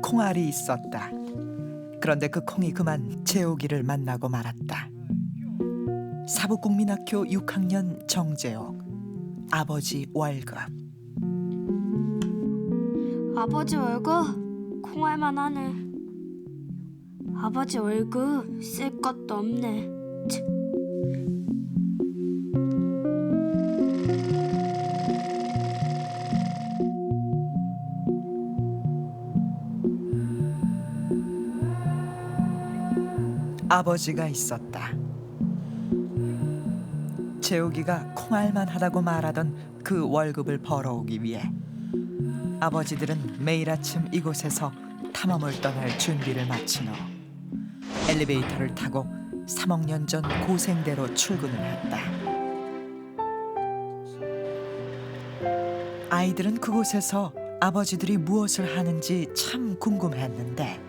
콩알이 있었다. 그런데 그 콩이 그만 재옥이를 만나고 말았다. 사북국민학교 6학년 정재옥. 아버지 월급. 아버지 월급 콩알만 하네. 아버지 월급 쓸 것도 없네. 참. 아버지가 있었다. 재욱이가 콩알만 하다고 말하던 그 월급을 벌어오기 위해 아버지들은 매일 아침 이곳에서 탐험을 떠날 준비를 마친 후 엘리베이터를 타고 3억 년 전 고생대로 출근을 했다. 아이들은 그곳에서 아버지들이 무엇을 하는지 참 궁금했는데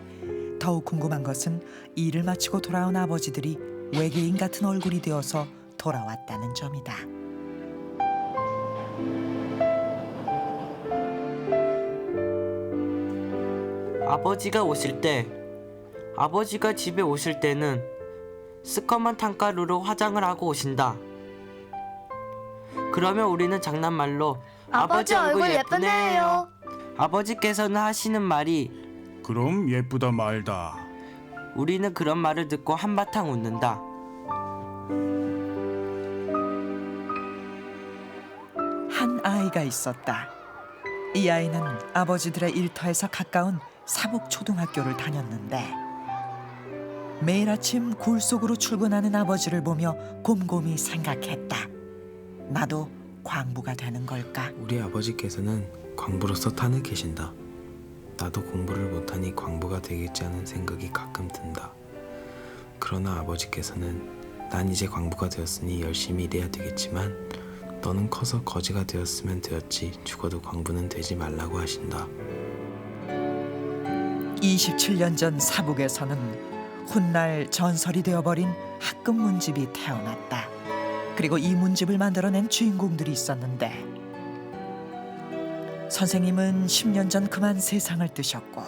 더욱 궁금한 것은 일을 마치고 돌아온 아버지들이 외계인 같은 얼굴이 되어서 돌아왔다는 점이다. 아버지가 집에 오실 때는 스커먼 탕가루로 화장을 하고 오신다. 그러면 우리는 장난말로 아버지 얼굴 예쁘네요. 아버지께서는 하시는 말이 그럼 예쁘다 말다. 우리는 그런 말을 듣고 한바탕 웃는다. 한 아이가 있었다. 이 아이는 아버지들의 일터에서 가까운 사북초등학교를 다녔는데 매일 아침 굴 속으로 출근하는 아버지를 보며 곰곰이 생각했다. 나도 광부가 되는 걸까? 우리 아버지께서는 광부로서 탄을 계신다. 나도 공부를 못하니 광부가 되겠지 하는 생각이 가끔 든다. 그러나 아버지께서는 난 이제 광부가 되었으니 열심히 일해야 되겠지만 너는 커서 거지가 되었으면 되었지 죽어도 광부는 되지 말라고 하신다. 27년 전 사북에서는 훗날 전설이 되어버린 학급 문집이 태어났다. 그리고 이 문집을 만들어낸 주인공들이 있었는데 선생님은 10년 전 그만 세상을 뜨셨고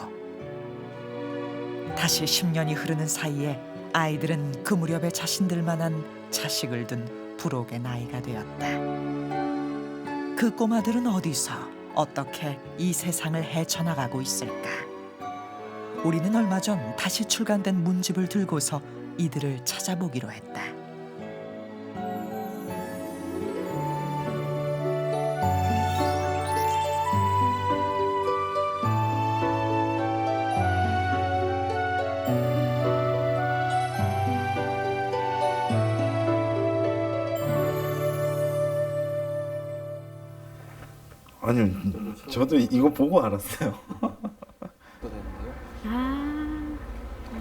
다시 10년이 흐르는 사이에 아이들은 그 무렵에 자신들만한 자식을 둔 불혹의 나이가 되었다. 그 꼬마들은 어디서 어떻게 이 세상을 헤쳐나가고 있을까? 우리는 얼마 전 다시 출간된 문집을 들고서 이들을 찾아보기로 했다. 아니요, 저도 이거 보고 알았어요.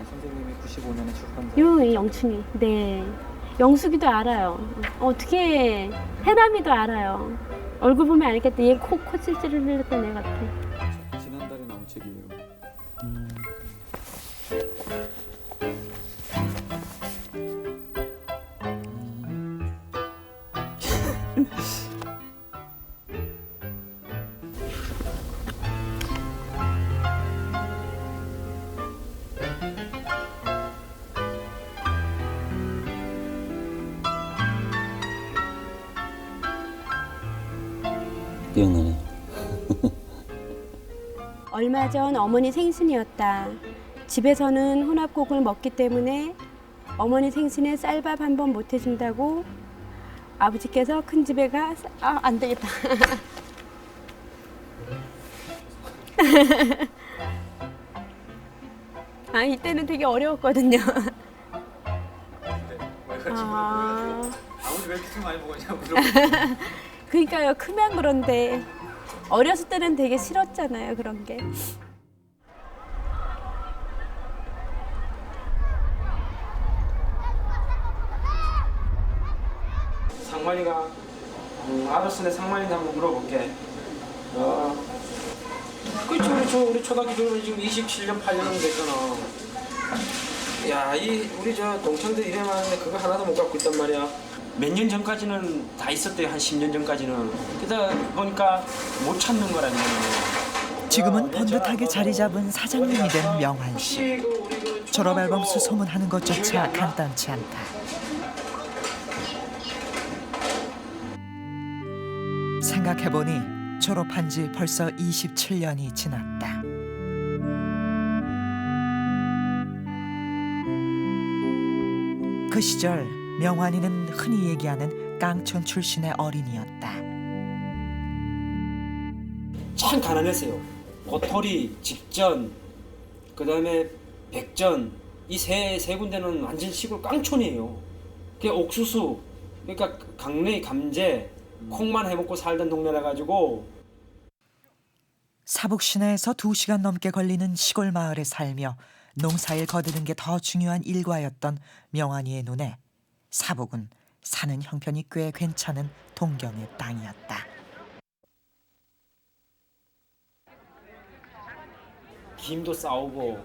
선생님이 95년에 출판자. 요 영춘이. 네. 영숙이도 알아요. 어떻게 해남이도 알아요. 얼굴 보면 알겠다. 얘 코 찔찔을 흘렸던 애 같아. 지난달에 나온 책이에요. 기억나네. 얼마 전 어머니 생신이었다. 집에서는 혼합국을 먹기 때문에 어머니 생신에 쌀밥 한 번 못 해준다고 아버지께서 큰 집에 안 되겠다. 아, 이때는 되게 어려웠거든요. 아버지 왜 이렇게 술 많이 먹었냐고 그러니까요. 크면 그런데 어렸을 때는 되게 싫었잖아요. 그런 게. 상만이가 알았으네. 상만이한테 한번 물어볼게. 그렇죠. 우리 초등학교 졸업이 지금 27년 8년 됐잖아. 야, 우리 저 동창들 이래 많은데 그거 하나도 못 갖고 있단 말이야. 몇 년 전까지는 다 있었대요. 한 10년 전까지는. 그러다 보니까 못 찾는 거라는 거예요. 지금은 번듯하게 자리 잡은 사장님이 된 명환 씨. 졸업 앨범 수소문하는 것조차 간단치 않다. 생각해보니 졸업한 지 벌써 27년이 지났다. 그 시절 명환이는 흔히 얘기하는 깡촌 출신의 어린이였다. 참 가난했어요. 고토리, 직전, 그다음에 백전 이 세 군데는 완전 시골 깡촌이에요. 그게 옥수수, 그러니까 강냉이, 감재, 콩만 해먹고 살던 동네라 가지고 사북 시내에서 2시간 넘게 걸리는 시골 마을에 살며 농사일 거두는 게 더 중요한 일과였던 명환이의 눈에 사북은 사는 형편이 꽤 괜찮은 동경의 땅이었다. 김도 싸우고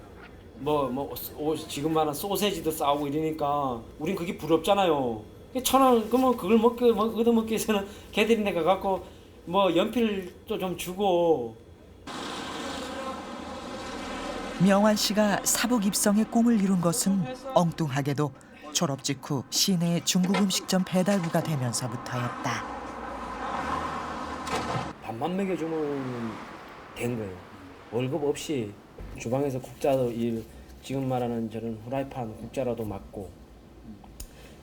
지금 말한 소세지도 싸우고 이러니까 우린 그게 부럽잖아요. 1,000원 그러면 그걸 얻어먹기 위해서는 걔들이 내가 갖고 뭐 연필도 좀 주고. 명환 씨가 사북 입성의 꿈을 이룬 것은 엉뚱하게도 졸업 직후 시내의 중국 음식점 배달부가 되면서부터였다. 밥만 먹여주면 된 거예요. 월급 없이 주방에서 국자도 지금 말하는 저런 후라이팬 국자라도 맡고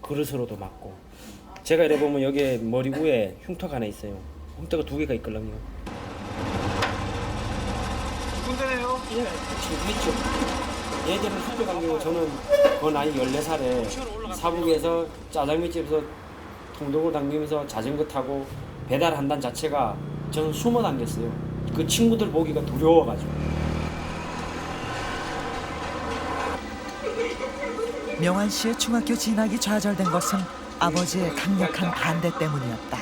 그릇으로도 맡고. 제가 이래 보면 여기 머리 위에 흉터가 하나 있어요. 흉터가 2개가 있거든요. 군대네요. 예, 지금 했죠. 예전에 학교 간 경우 저는 그 나이 14살에 사북에서 짜장면집에서 통독을 당기면서 자전거 타고 배달한다는 자체가 저는 숨어 당겼어요. 그 친구들 보기가 두려워가지고. 명환 씨의 중학교 진학이 좌절된 것은 아버지의 강력한 반대 때문이었다.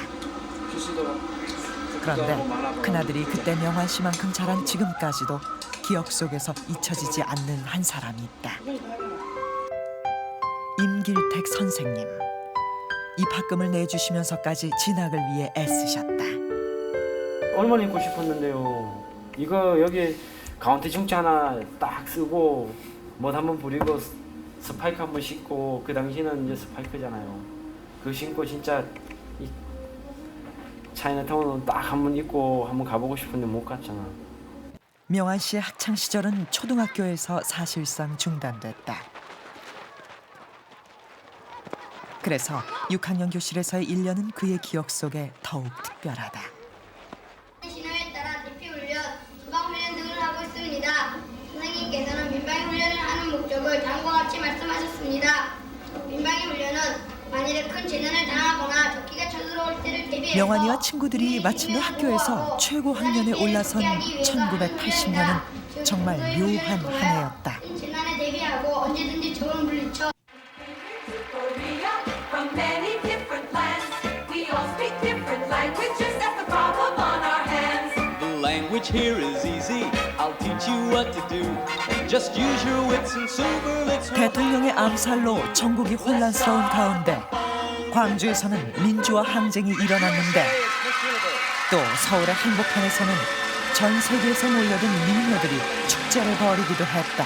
그런데 큰아들이 그때 명환 씨만큼 자란 지금까지도 기억 속에서 잊혀지지 않는 한 사람이 있다. 임길택 선생님. 입학금을 내주시면서까지 진학을 위해 애쓰셨다. 얼마나 입고 싶었는데요. 이거 여기 가운데 중지 하나 딱 쓰고 못 한번 부리고 스파이크 한번 신고, 그 당시는 이제 스파이크잖아요. 그거 신고 진짜 이 차이나타운 딱 한번 입고 한번 가보고 싶은데 못 갔잖아. 명환 씨의 학창 시절은 초등학교에서 사실상 중단됐다. 그래서 6학년 교실에서의 1년은 그의 기억 속에 더욱 특별하다. 신호에 따라 대피 훈련, 소방 훈련 등을 하고 있습니다. 선생님께서는 민방위 훈련을 하는 목적을 다음과 같이 말씀하셨습니다. 민방위 훈련은 만일에 큰 재난을 당하거나 적기가 쳐들어올 때를 대비해서 명환이와 친구들이 마침내 학교에서 최고 학년에 올라선 1980년은 정말 묘한 한 해였다. 재난에 대비하고 언제든지 적을 물리쳐 From many different lands, we all speak different languages. That's the problem on our hands. The language here is easy. I'll teach you what to do. Just use your wits and superlatives. 대통령의 암살로 전국이 혼란스러운 가운데 광주에서는 민주화 항쟁이 일어났는데 또 서울의 한복판에서는 전 세계에서 몰려든 미녀들이 축제를 벌이기도 했다.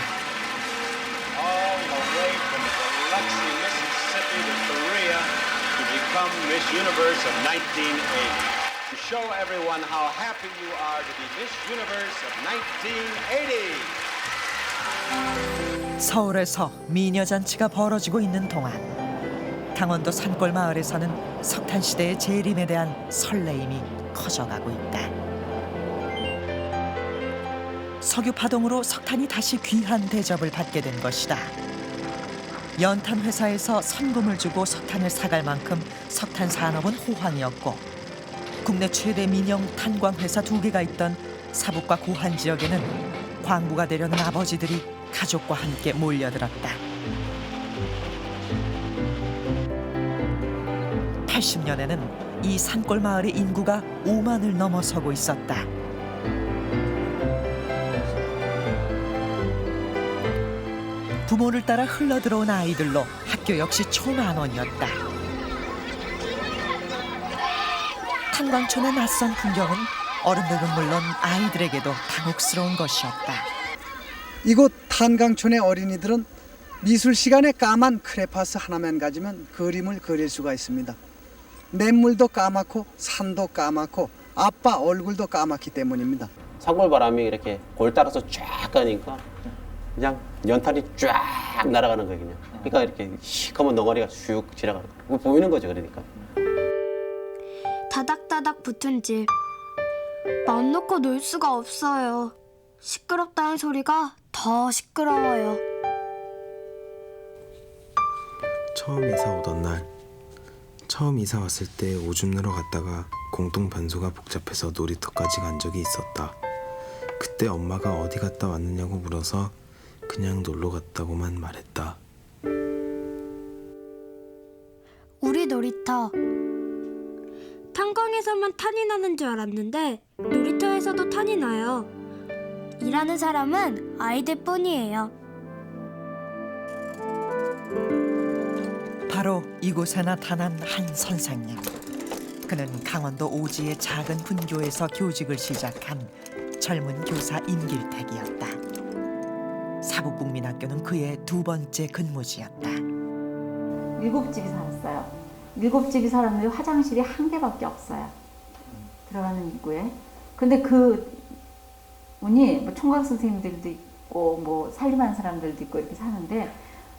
Miss Universe of 1980. To show everyone how happy you are to be Miss Universe of 1980. 서울에서 미녀잔치가 벌어지고 있는 동안 강원도 산골 마을에서는 석탄 시대의 재림에 대한 설레임이 커져가고 있다. 석유 파동으로 석탄이 다시 귀한 대접을 받게 된 것이다. 연탄 회사에서 선금을 주고 석탄을 사갈 만큼 석탄 산업은 호황이었고 국내 최대 민영 탄광 회사 2개가 있던 사북과 고한 지역에는 광부가 되려는 아버지들이 가족과 함께 몰려들었다. 80년에는 이 산골 마을의 인구가 5만을 넘어서고 있었다. 부모를 따라 흘러들어온 아이들로 학교 역시 초만원이었다. 탄광촌의 낯선 풍경은 어른들은 물론 아이들에게도 당혹스러운 것이었다. 이곳 탄광촌의 어린이들은 미술 시간에 까만 크레파스 하나만 가지면 그림을 그릴 수가 있습니다. 냇물도 까맣고 산도 까맣고 아빠 얼굴도 까맣기 때문입니다. 산골바람이 이렇게 골 따라서 쫙 가니까 그냥 연탄이 쫙 날아가는 거예요. 그냥. 그러니까 이렇게 시커먼 덩어리가 슉 지나가는 거 보이는 거죠. 그러니까. 다닥다닥 붙은 집. 맘 놓고 놀 수가 없어요. 시끄럽다는 소리가 더 시끄러워요. 처음 이사 오던 날, 처음 이사 왔을 때 오줌 누러 갔다가 공동 변소가 복잡해서 놀이터까지 간 적이 있었다. 그때 엄마가 어디 갔다 왔느냐고 물어서 그냥 놀러 갔다고만 말했다. 우리 놀이터. 탄광에서만 탄이 나는 줄 알았는데 놀이터에서도 탄이 나요. 일하는 사람은 아이들뿐이에요. 바로 이곳에 나타난 한 선생님. 그는 강원도 오지의 작은 분교에서 교직을 시작한 젊은 교사 임길택이었다. 사북국민학교는 그의 두 번째 근무지였다. 7집이 살았어요. 7집이 살았는데 화장실이 한 개밖에 없어요. 들어가는 입구에. 근데 그 문이 뭐 총각 선생님들도 있고 뭐 살림하는 사람들도 있고 이렇게 사는데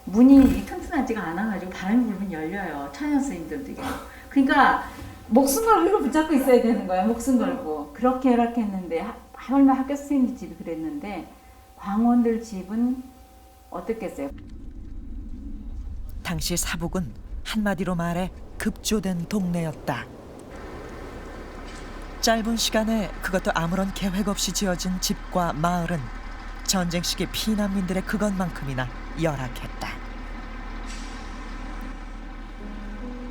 문이 튼튼하지가 않아가지고 바람이 불면 열려요. 처녀 선생님들도 있고. 그러니까 목숨 걸고 이걸 붙잡고 있어야 되는 거야. 목숨 걸고. 그렇게 했는데 하물며 학교 선생님들 집이 그랬는데 광원들 집은 어떻겠어요? 당시 사북은 한마디로 말해 급조된 동네였다. 짧은 시간에 그것도 아무런 계획 없이 지어진 집과 마을은 전쟁 시기 피난민들의 그것만큼이나 열악했다.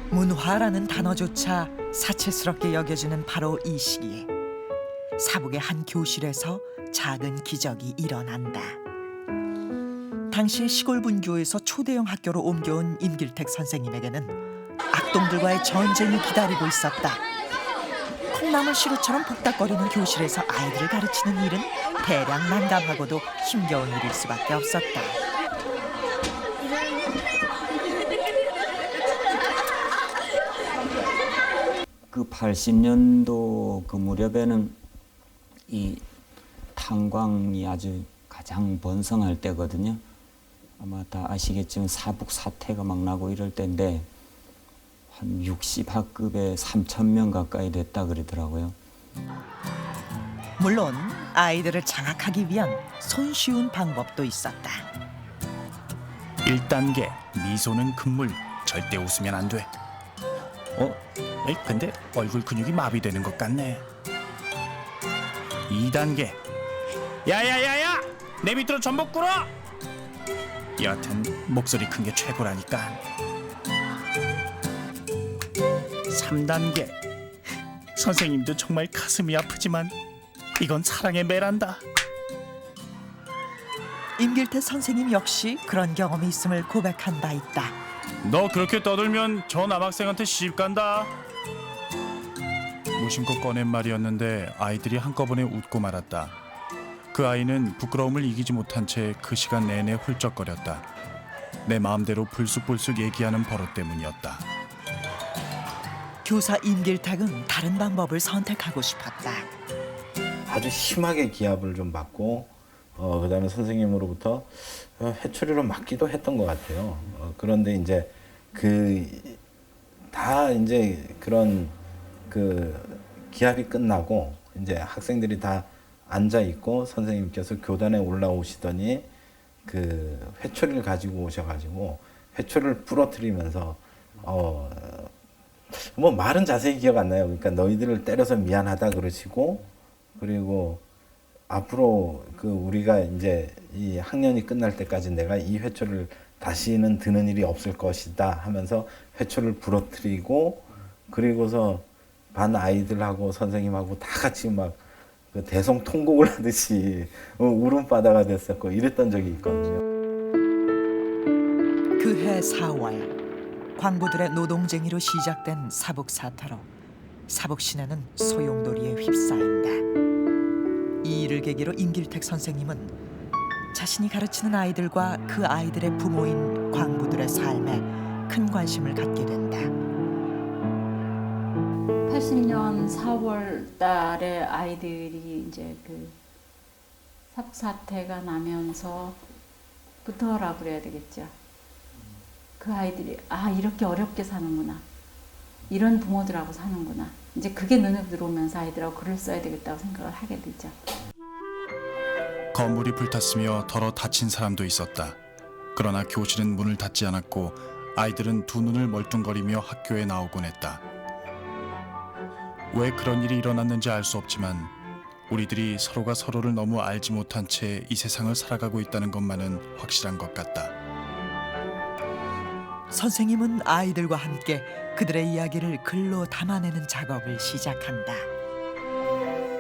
문화라는 단어조차 사치스럽게 여겨지는 바로 이 시기에 사북의 한 교실에서 작은 기적이 일어난다. 당시 시골 분교에서 초대형 학교로 옮겨온 임길택 선생님에게는 악동들과의 전쟁이 기다리고 있었다. 콩나물 시루처럼 복닥거리는 교실에서 아이들을 가르치는 일은 대량 난감하고도 힘겨운 일일 수밖에 없었다. 그 80년도 그 무렵에는 이 탄광이 아주 가장 번성할 때거든요. 아마 다 아시겠지만 사북 사태가 막 나고 이럴 때인데 한 60학급에 3,000명 가까이 됐다 그러더라고요. 물론 아이들을 장악하기 위한 손쉬운 방법도 있었다. 1단계 미소는 금물, 절대 웃으면 안 돼. 에이, 근데 얼굴 근육이 마비되는 것 같네. 2단계 야야야야 내 밑으로 전복 꿇어. 여하튼 목소리 큰 게 최고라니까. 3단계 선생님도 정말 가슴이 아프지만 이건 사랑의 매란다. 임길택 선생님 역시 그런 경험이 있음을 고백한 바 있다. 너 그렇게 떠들면 저 남학생한테 시집 간다. 무심코 꺼낸 말이었는데 아이들이 한꺼번에 웃고 말았다. 그 아이는 부끄러움을 이기지 못한 채 그 시간 내내 훌쩍거렸다. 내 마음대로 불쑥불쑥 얘기하는 버릇 때문이었다. 교사 임길택은 다른 방법을 선택하고 싶었다. 아주 심하게 기합을 좀 받고 그다음에 선생님으로부터 회초리로 맞기도 했던 것 같아요. 그런데 이제 다 이제 그런 기합이 끝나고 이제 학생들이 다 앉아 있고 선생님께서 교단에 올라오시더니 그 회초리를 가지고 오셔가지고 회초리를 부러뜨리면서 뭐 말은 자세히 기억 안 나요. 그러니까 너희들을 때려서 미안하다 그러시고 그리고 앞으로 우리가 이제 이 학년이 끝날 때까지 내가 이 회초리를 다시는 드는 일이 없을 것이다 하면서 회초리를 부러뜨리고 그리고서 반 아이들하고 선생님하고 다 같이 막 대성통곡을 하듯이 울음바다가 됐었고 이랬던 적이 있거든요. 그해 4월 광부들의 노동쟁이로 시작된 사북 사태로 사복신에는 소용돌이에 휩싸인다. 이 일을 계기로 임길택 선생님은 자신이 가르치는 아이들과 그 아이들의 부모인 광부들의 삶에 큰 관심을 갖게 된다. 80년 4월 달에 아이들이 이제 그 사태가 나면서부터라고 그래야 되겠죠. 그 아이들이 이렇게 어렵게 사는구나. 이런 부모들하고 사는구나. 이제 그게 눈에 들어오면서 아이들하고 글을 써야 되겠다고 생각을 하게 되죠. 건물이 불탔으며 더러 다친 사람도 있었다. 그러나 교실은 문을 닫지 않았고 아이들은 두 눈을 멀뚱거리며 학교에 나오곤 했다. 왜 그런 일이 일어났는지 알 수 없지만 우리들이 서로가 서로를 너무 알지 못한 채 이 세상을 살아가고 있다는 것만은 확실한 것 같다. 선생님은 아이들과 함께 그들의 이야기를 글로 담아내는 작업을 시작한다.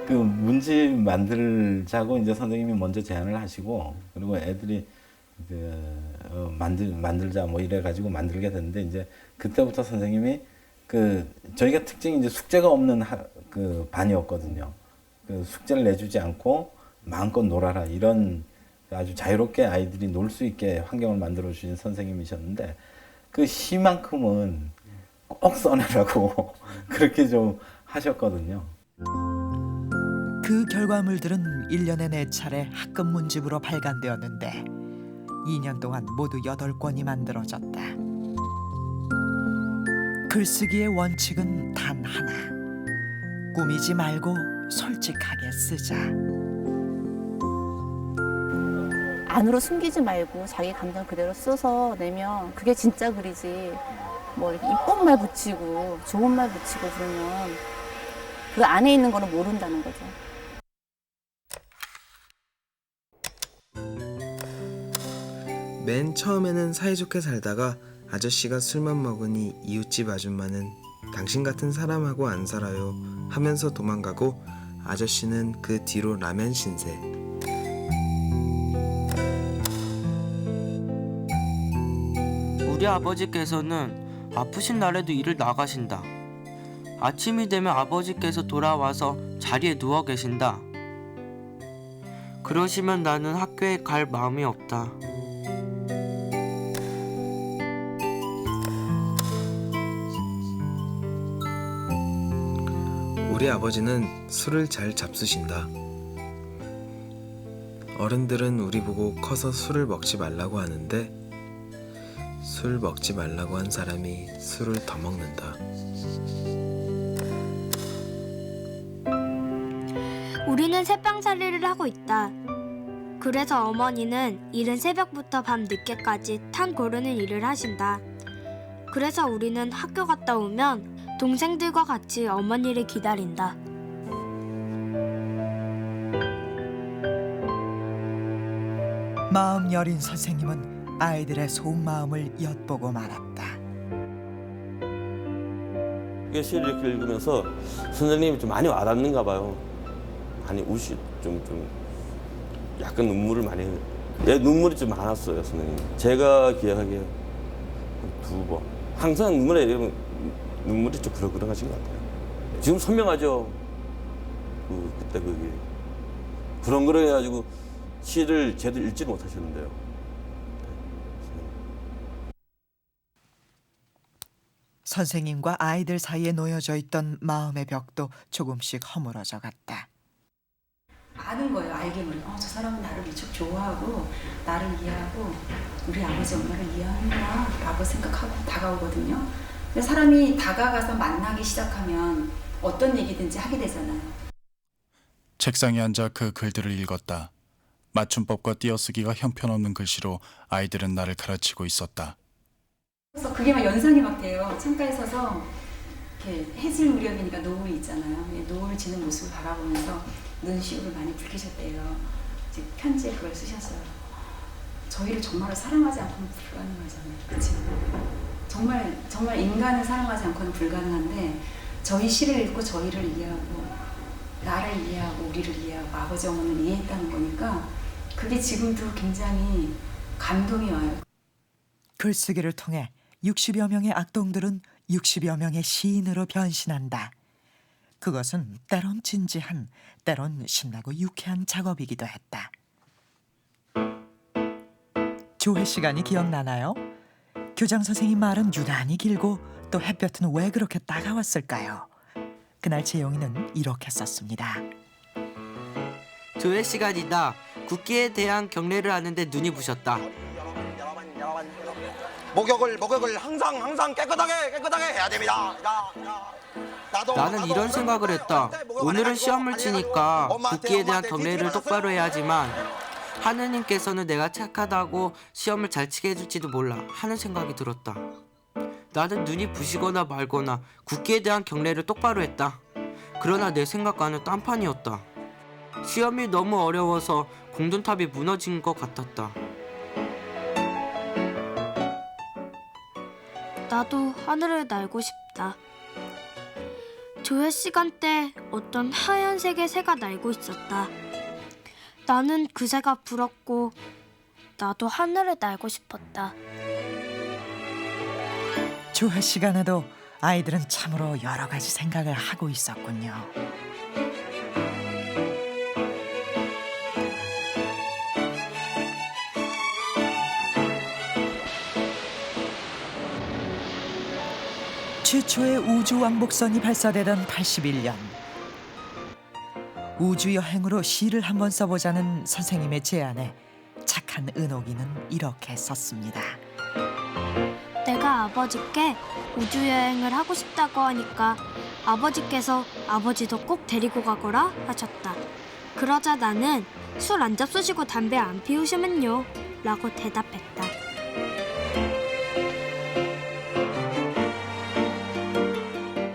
그 문집 만들자고 이제 선생님이 먼저 제안을 하시고, 그리고 애들이 만들자 뭐 이래 가지고 만들게 됐는데, 이제 그때부터 선생님이 저희가 특징이 이제 숙제가 없는 그 반이었거든요. 그 숙제를 내주지 않고 마음껏 놀아라, 이런 아주 자유롭게 아이들이 놀 수 있게 환경을 만들어 주신 선생님이셨는데, 그 시만큼은 꼭 써내라고 그렇게 좀 하셨거든요. 그 결과물들은 1년에 4차례 학급 문집으로 발간되었는데 2년 동안 모두 8권이 만들어졌다. 글쓰기의 원칙은 단 하나. 꾸미지 말고 솔직하게 쓰자. 안으로 숨기지 말고 자기 감정 그대로 써서 내면 그게 진짜 글이지. 뭐 이렇게 이쁜 말 붙이고 좋은 말 붙이고 그러면 그 안에 있는 거는 모른다는 거죠. 맨 처음에는 사이좋게 살다가 아저씨가 술만 먹으니 이웃집 아줌마는 당신 같은 사람하고 안 살아요 하면서 도망가고, 아저씨는 그 뒤로 라면 신세. 우리 아버지께서는 아프신 날에도 일을 나가신다. 아침이 되면 아버지께서 돌아와서 자리에 누워 계신다. 그러시면 나는 학교에 갈 마음이 없다. 우리 아버지는 술을 잘 잡수신다. 어른들은 우리 보고 커서 술을 먹지 말라고 하는데, 술 먹지 말라고 한 사람이 술을 더 먹는다. 우리는 새빵살이를 하고 있다. 그래서 어머니는 이른 새벽부터 밤 늦게까지 탄 고르는 일을 하신다. 그래서 우리는 학교 갔다 오면 동생들과 같이 어머니를 기다린다. 마음 여린 선생님은 아이들의 속마음을 엿보고 말았다. 이게 시를 이렇게 읽으면서 선생님이 좀 많이 와닿는가 봐요. 많이 좀 약간 눈물을 많이, 눈물이 좀 많았어요, 선생님. 제가 기억하기에 2번. 항상 눈물이 좀 그러하신 것 같아요. 지금 선명하죠. 그때 그게. 그런 해가지고 시를 제대로 읽지 못하셨는데요. 선생님과 아이들 사이에 놓여져 있던 마음의 벽도 조금씩 허물어져 갔다. 아는 거예요. 알기는. 저 사람은 나를 무척 좋아하고 나를 이해하고 우리 아버지 엄마를 이해하는구나 라고 생각하고 다가오거든요. 근데 사람이 다가가서 만나기 시작하면 어떤 얘기든지 하게 되잖아요. 책상에 앉아 그 글들을 읽었다. 맞춤법과 띄어쓰기가 형편없는 글씨로 아이들은 나를 가르치고 있었다. 그래서 그게 막 연상이 막 돼요. 창가에 서서 이렇게 해질 무렵이니까 노을이 있잖아요. 노을 지는 모습을 바라보면서 눈시울을 많이 붉히셨대요. 이제 편지에 그걸 쓰셨어요. 저희를 정말로 사랑하지 않고는 불가능하잖아요. 그렇지? 정말 인간을 사랑하지 않고는 불가능한데 저희 시를 읽고 저희를 이해하고 나를 이해하고 우리를 이해하고 아버지 어머니를 이해했다는 거니까 그게 지금도 굉장히 감동이 와요. 글쓰기를 통해 60여 명의 악동들은 60여 명의 시인으로 변신한다. 그것은 때론 진지한, 때론 신나고 유쾌한 작업이기도 했다. 조회 시간이 기억나나요? 교장 선생님 말은 유난히 길고 또 햇볕은 왜 그렇게 따가웠을까요? 그날 재용이는 이렇게 썼습니다. 조회 시간이다. 국기에 대한 경례를 하는데 눈이 부셨다. 목욕을 항상 깨끗하게 해야 됩니다. 나는 이런 생각을 했다. 오늘은 시험을 치니까 국기에 대한 경례를 똑바로 해야지만 하느님께서는 내가 착하다고 시험을 잘 치게 해줄지도 몰라 하는 생각이 들었다. 나는 눈이 부시거나 말거나 국기에 대한 경례를 똑바로 했다. 그러나 내 생각과는 딴판이었다. 시험이 너무 어려워서 공든탑이 무너진 것 같았다. 나도 하늘을 날고 싶다. 조회 시간 때 어떤 하얀색의 새가 날고 있었다. 나는 그 새가 부럽고 나도 하늘을 날고 싶었다. 조회 시간에도 아이들은 참으로 여러 가지 생각을 하고 있었군요. 최초의 우주왕복선이 발사되던 81년. 우주여행으로 시를 한번 써보자는 선생님의 제안에 착한 은옥이는 이렇게 썼습니다. 내가 아버지께 우주여행을 하고 싶다고 하니까 아버지께서 아버지도 꼭 데리고 가거라 하셨다. 그러자 나는 술 안 잡수시고 담배 안 피우시면요 라고 대답했다.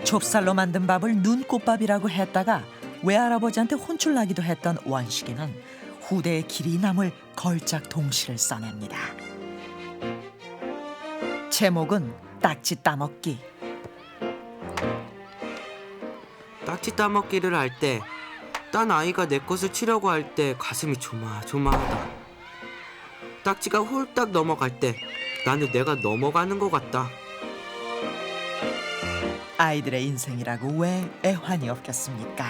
좁쌀로 만든 밥을 눈꽃밥이라고 했다가 외할아버지한테 혼쭐 나기도 했던 원식이는 후대의 길이 남을 걸작 동시를 써냅니다. 제목은 딱지 따먹기. 딱지 따먹기를 할 때 딴 아이가 내 것을 치려고 할 때 가슴이 조마조마하다. 딱지가 홀딱 넘어갈 때 나는 내가 넘어가는 것 같다. 아이들의 인생이라고 왜 애환이 없겠습니까?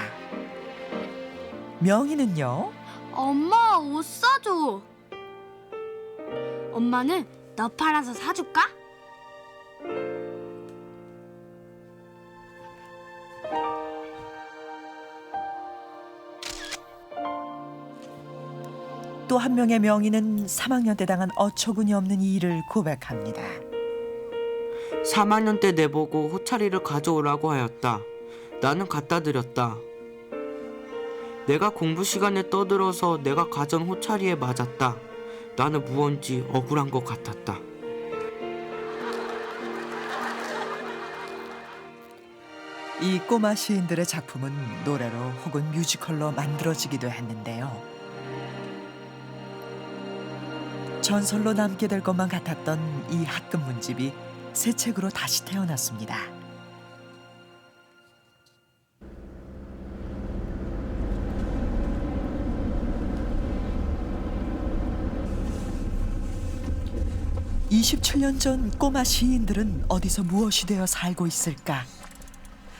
명희는요? 엄마 옷 사줘. 엄마는 너 팔아서 사줄까? 또 한 명의 명희는 3학년 때 당한 어처구니 없는 일을 고백합니다. 3학년 때 내보고 호차리를 가져오라고 하였다. 나는 갖다 드렸다. 내가 공부 시간에 떠들어서 내가 가져온 호차리에 맞았다. 나는 무언지 억울한 것 같았다. 이 꼬마 시인들의 작품은 노래로 혹은 뮤지컬로 만들어지기도 했는데요. 전설로 남게 될 것만 같았던 이 학급문집이 새 책으로 다시 태어났습니다. (27년) 전 꼬마 시인들은 어디서 무엇이 되어 살고 있을까?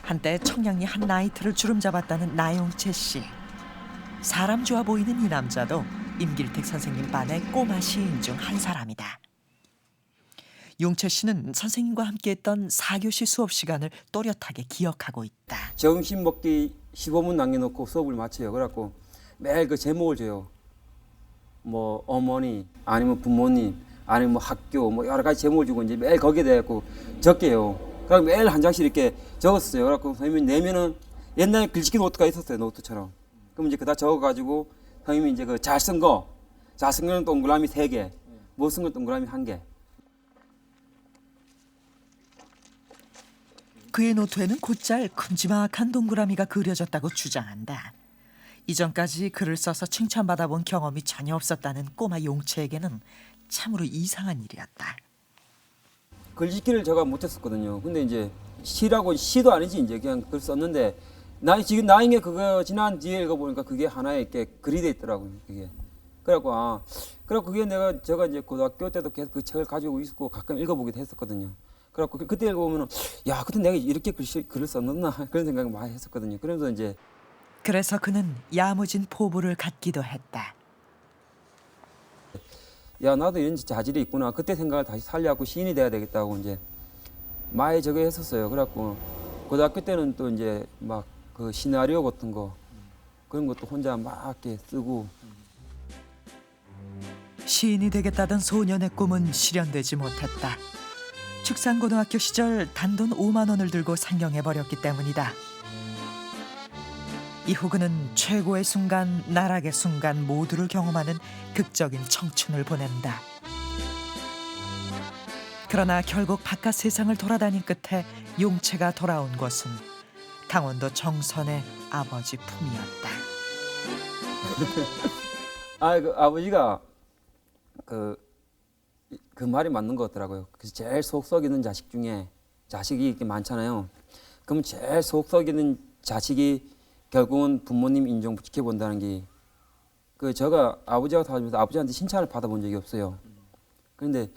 한때 청량리 한 나이트를 주름잡았다는 나용채 씨. 사람 좋아 보이는 이 남자도 임길택 선생님 반의 꼬마 시인 중 한 사람이다. 용채 씨는 선생님과 함께했던 4교시 수업 시간을 또렷하게 기억하고 있다. 점심 먹기 15분 남겨놓고 수업을 마쳐요. 그래갖고 매일 그 제목을 줘요. 뭐 어머니 아니면 부모님 아니면 뭐 학교 뭐 여러 가지 제목을 주고 이제 매일 거기에 대해서 적게요. 그럼 매일 한 장씩 이렇게 적었어요. 그래갖고 선생님이 내면은 옛날에 글짓기 노트가 있었어요. 노트처럼. 그럼 이제 그다 적어가지고 선생님이 이제 그 잘 쓴 거는 동그라미 3개, 못 쓴 건 동그라미 1개. 그의 노트에는 곧잘 큼지막한 동그라미가 그려졌다고 주장한다. 이전까지 글을 써서 칭찬받아본 경험이 전혀 없었다는 꼬마 용채에게는 참으로 이상한 일이었다. 글짓기를 제가 못했었거든요. 근데 이제 시도 아니지 이제 그냥 글 썼는데 지금 나중에 그거 지난 뒤에 읽어보니까 그게 하나에 이렇게 글이 돼 있더라고요. 그게. 그래갖고 그게 제가 이제 고등학교 때도 계속 그 책을 가지고 있었고 가끔 읽어보기도 했었거든요. 그래갖고 그때 보면은 야, 그때 내가 이렇게 글을 썼나 그런 생각을 많이 했었거든요. 그러면서 이제 그래서 그는 야무진 포부를 갖기도 했다. 야, 나도 이런 자질이 있구나. 그때 생각을 다시 살려갖고 시인이 돼야 되겠다고 이제 많이 저거 했었어요. 그래갖고 고등학교 때는 또 이제 막 그 시나리오 같은 거 그런 것도 혼자 막 이렇게 쓰고. 시인이 되겠다던 소년의 꿈은 실현되지 못했다. 축산고등학교 시절 단돈 5만 원을 들고 상경해버렸기 때문이다. 이후 그는 최고의 순간, 나락의 순간 모두를 경험하는 극적인 청춘을 보낸다. 그러나 결국 바깥 세상을 돌아다닌 끝에 용체가 돌아온 곳은 강원도 정선의 아버지 품이었다. 그 아버지가 그 말이 맞는 것 같더라고요. 그래서 제일 속 썩이는 자식 중에 자식이 이렇게 많잖아요. 그럼 제일 속 썩이는 자식이 결국은 부모님 인정 지켜본다는 게 제가 아버지하고 살면서 아버지한테 칭찬을 받아본 적이 없어요. 그런데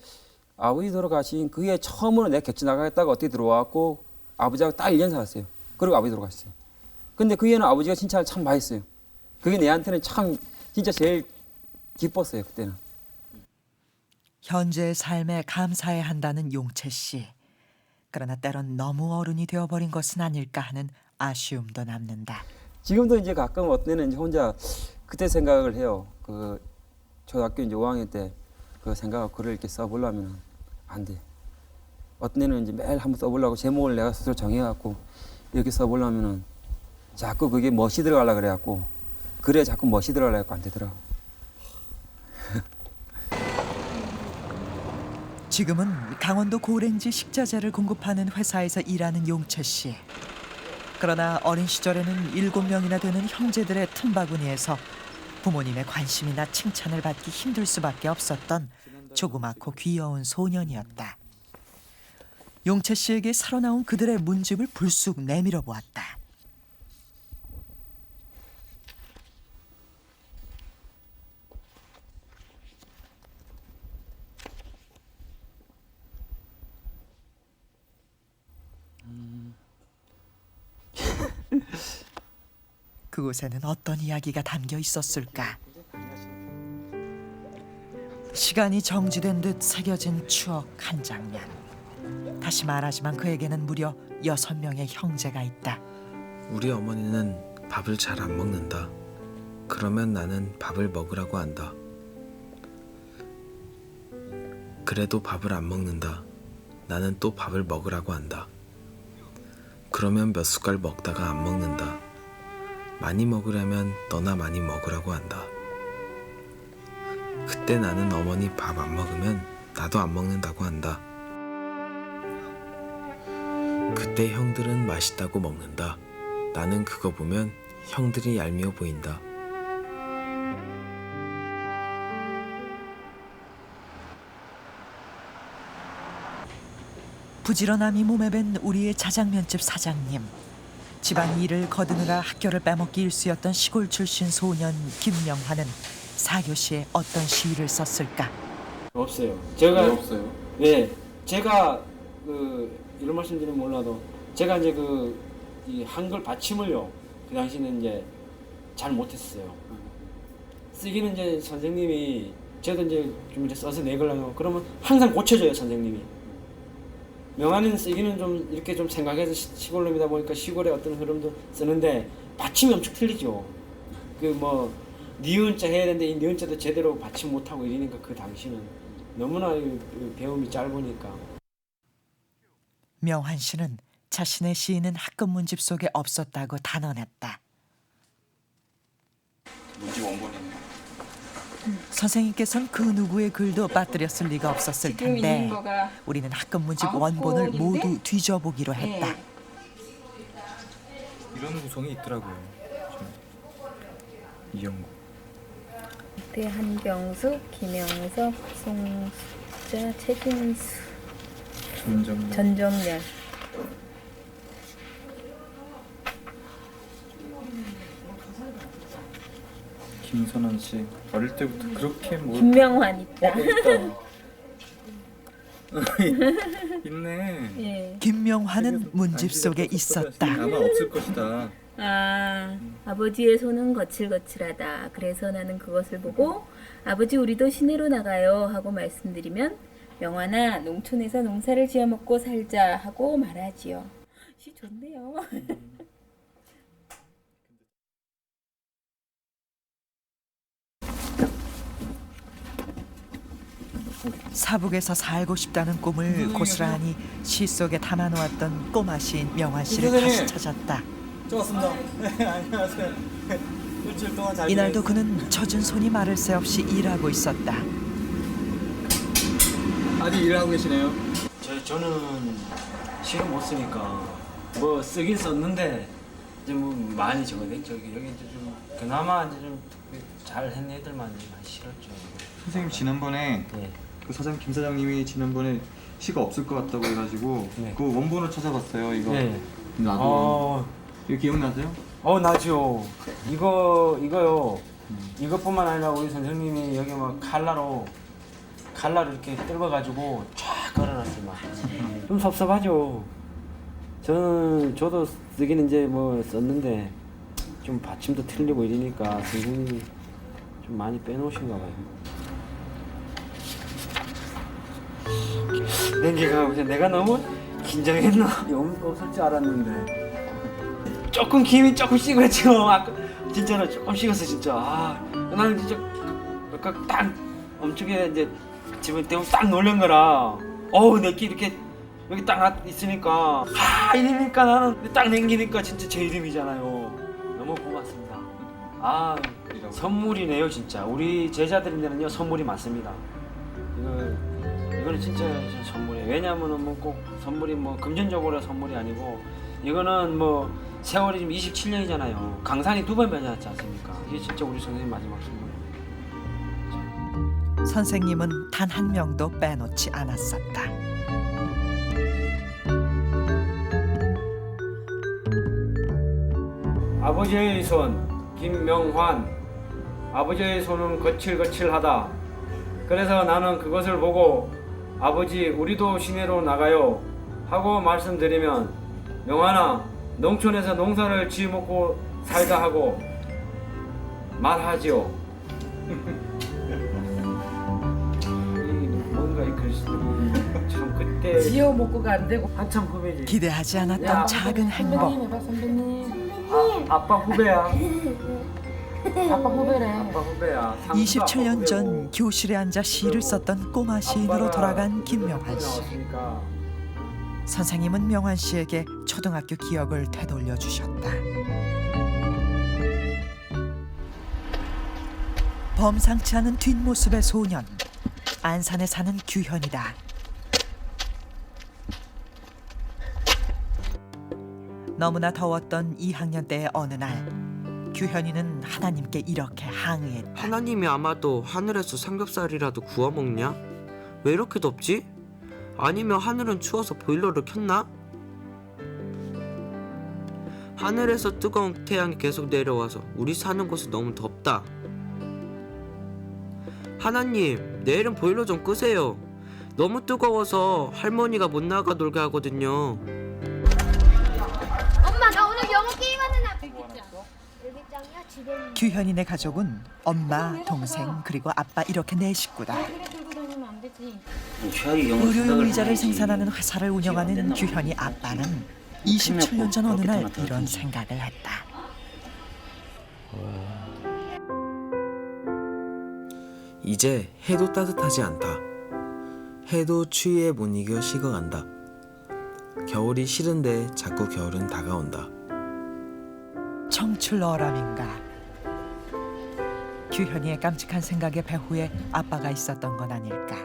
아버지 돌아가신 그해 처음으로 내가 객지 나가겠다가 어떻게 들어와갖고 아버지하고 딱 1년 살았어요. 그리고 아버지 돌아가셨어요. 근데 그 해는 아버지가 칭찬을 참 많이 했어요. 그게 내한테는 참 진짜 제일 기뻤어요, 그때는. 현재의 삶에 감사해야 한다는 용채 씨. 그러나 때론 너무 어른이 되어버린 것은 아닐까 하는 아쉬움도 남는다. 지금도 이제 가끔 어떤 애는 이제 혼자 그때 생각을 해요. 그 초등학교 이제 5학년 때 그 생각을 글을 이렇게 써보려면 안 돼. 어떤 애는 이제 매일 한번 써보려고 제목을 내가 스스로 정해갖고 이렇게 써보려면은 자꾸 그게 멋이 들어가려 그래갖고 글에 자꾸 멋이 들어가려고 안 되더라고. 지금은 강원도 고랭지 식자재를 공급하는 회사에서 일하는 용채 씨. 그러나 어린 시절에는 7명이나 되는 형제들의 틈바구니에서 부모님의 관심이나 칭찬을 받기 힘들 수밖에 없었던 조그맣고 귀여운 소년이었다. 용채 씨에게 살아나온 그들의 문집을 불쑥 내밀어 보았다. 그곳에는 어떤 이야기가 담겨 있었을까? 시간이 정지된 듯 새겨진 추억 한 장면. 다시 말하지만 그에게는 무려 6명의 형제가 있다. 우리 어머니는 밥을 잘 안 먹는다. 그러면 나는 밥을 먹으라고 한다. 그래도 밥을 안 먹는다. 나는 또 밥을 먹으라고 한다. 그러면 몇 숟갈 먹다가 안 먹는다. 많이 먹으려면 너나 많이 먹으라고 한다. 그때 나는 어머니 밥 안 먹으면 나도 안 먹는다고 한다. 그때 형들은 맛있다고 먹는다. 나는 그거 보면 형들이 얄미워 보인다. 부지런함이 몸에 밴 우리의 자장면집 사장님. 집안 일을 거두느라 학교를 빼먹기 일쑤였던 시골 출신 소년 김명환은 사교시에 어떤 시위를 썼을까? 없어요. 제가 왜 없어요? 네, 제가 이런 말씀드리면 몰라도 제가 이제 이 한글 받침을요 그 당시에는 이제 잘 못했어요. 쓰기는 이제 선생님이 저도 이제 좀 이제 써서 내걸려면 그러면 항상 고쳐줘요 선생님이. 명한이는 쓰기는 좀 이렇게 좀 생각해서 시골놈이다 보니까 시골의 어떤 흐름도 쓰는데 받침이 엄청 틀리죠. 니은자 해야 되는데 이 니은자도 제대로 받침 못하고 이러니까 그 당시는 너무나 배움이 짧으니까. 명환 씨는 자신의 시인은 학급 문집 속에 없었다고 단언했다. 문집 원본입니다. 선생님께서는 그 누구의 글도 빠뜨렸을 리가 없었을 텐데 우리는 학급 문집 원본을 모두 뒤져보기로 했다. 이런 구성이 있더라고요. 이영구. 한병숙, 김영석, 송숙자, 최진수, 전정렬. 김선환 씨 어릴 때부터 그렇게 김명환 있다. 있네. 예. 김명환은 문집 속에 있었다. 아마 없을 것이다. 아, 아버지의 손은 거칠거칠하다. 그래서 나는 그것을 보고 아버지 우리도 시내로 나가요 하고 말씀드리면 명환아 농촌에서 농사를 지어먹고 살자 하고 말하지요. 시 좋네요. 사북에서 살고 싶다는 꿈을 고스란히 시 속에 담아놓았던 꼬마 시인 명환 씨를 선생님. 다시 찾았다. 저 왔습니다. 네, 안녕하세요. 일주일 동안 잘 이날도 그는 젖은 손이 마를 새 없이 일하고 있었다. 아직 일을 하고 계시네요. 저는 시를 못 쓰니까 뭐 쓰긴 썼는데 이제 뭐 많이 적어냈죠. 여기 이제 좀 그나마 이제 좀 잘한 애들만 이제 많이 실었죠. 선생님 지난번에 그 김 사장님이 지난번에 시가 없을 것 같다고 해가지고 그 원본을 찾아봤어요. 이거 네. 나도 이거 기억나세요? 나죠. 이거요. 이것뿐만 아니라 우리 선생님이 여기 막 칼라로 이렇게 뜰어가지고 쫙 걸어놨어요. 막. 좀 섭섭하죠. 저도 쓰기는 이제 뭐 썼는데 좀 받침도 틀리고 이러니까 선생님이 좀 많이 빼놓으신가 봐요. 냉기가 내가 너무 긴장했나? 없을 줄 알았는데 조금 김이 조금 식었죠. 아까 진짜로 조금 식었어 진짜. 나는 진짜 아까 딱 엄청게 이제 집에 대고 딱 놀란 거라. 내끼 이렇게 여기 딱 있으니까 이러니까 나는 딱 냉기니까 진짜 제 이름이잖아요. 너무 고맙습니다. 선물이네요 진짜. 우리 제자들인데는요 선물이 많습니다. 이거는 진짜 선물이에요. 왜냐하면은 뭐 꼭 선물이 뭐 금전적으로 선물이 아니고 이거는 뭐 세월이 지금 27년이잖아요. 강산이 2번 변했지 않습니까? 이게 진짜 우리 선생님 마지막 선물이에요. 선생님은 단 한 명도 빼놓지 않았었다. 아버지의 손 김명환. 아버지의 손은 거칠거칠하다. 그래서 나는 그것을 보고 아버지 우리도 시내로 나가요 하고 말씀드리면 명환아 농촌에서 농사를 지어먹고 살자 하고 말하지요. 뭔가 이 글씨 참 그때 지어먹고가 안 되고 한참 후배지. 기대하지 않았던 작은 행복. 해봐 선배님. 아빠 후배야. 아빠 후배래. 아빠 후배야. 27년 전 교실에 앉아 시를 썼던 꼬마 시인으로 돌아간 김명환 씨. 선생님은 명환 씨에게 초등학교 기억을 되돌려 주셨다. 범상치 않은 뒷모습의 소년. 안산에 사는 규현이다. 너무나 더웠던 2학년 때의 어느 날 규현이는 하나님께 이렇게 항의했다. 하나님이 아마도 하늘에서 삼겹살이라도 구워 먹냐? 왜 이렇게 덥지? 아니면 하늘은 추워서 보일러를 켰나? 하늘에서 뜨거운 태양이 계속 내려와서 우리 사는 곳은 너무 덥다. 하나님, 내일은 보일러 좀 끄세요. 너무 뜨거워서 할머니가 못 나가 놀게 하거든요. 엄마 나 오늘 영어 게임하는 날. 규현이네 가족은 엄마, 동생 그리고 아빠 이렇게 4식구다. 의료 의자를 생산하는 회사를 운영하는 규현이 아빠는 27년 전 어느 날 이런 생각을 했다. 이제 해도 따뜻하지 않다. 해도 추위에 못 이겨 식어간다. 겨울이 싫은데 자꾸 겨울은 다가온다. 청출어람인가. 규현이의 깜찍한 생각의 배후에 아빠가 있었던 건 아닐까.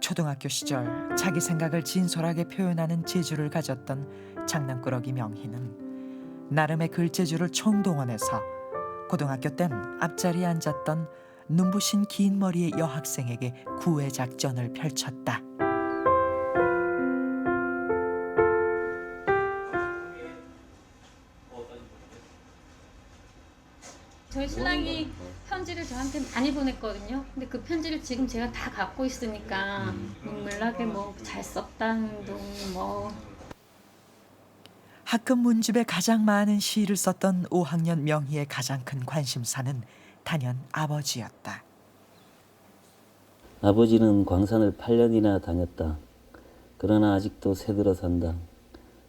초등학교 시절 자기 생각을 진솔하게 표현하는 재주를 가졌던 장난꾸러기 명희는 나름의 글재주를 총동원해서 고등학교 땐 앞자리에 앉았던 눈부신 긴 머리의 여학생에게 구애 작전을 펼쳤다. 저희 신랑이 편지를 저한테 많이 보냈거든요. 근데 그 편지를 지금 제가 다 갖고 있으니까 눈물 나게 뭐 잘 썼다는 둥 뭐. 학급 문집에 가장 많은 시를 썼던 5학년 명희의 가장 큰 관심사는 단연 아버지였다. 아버지는 광산을 8년이나 다녔다. 그러나 아직도 새들어 산다.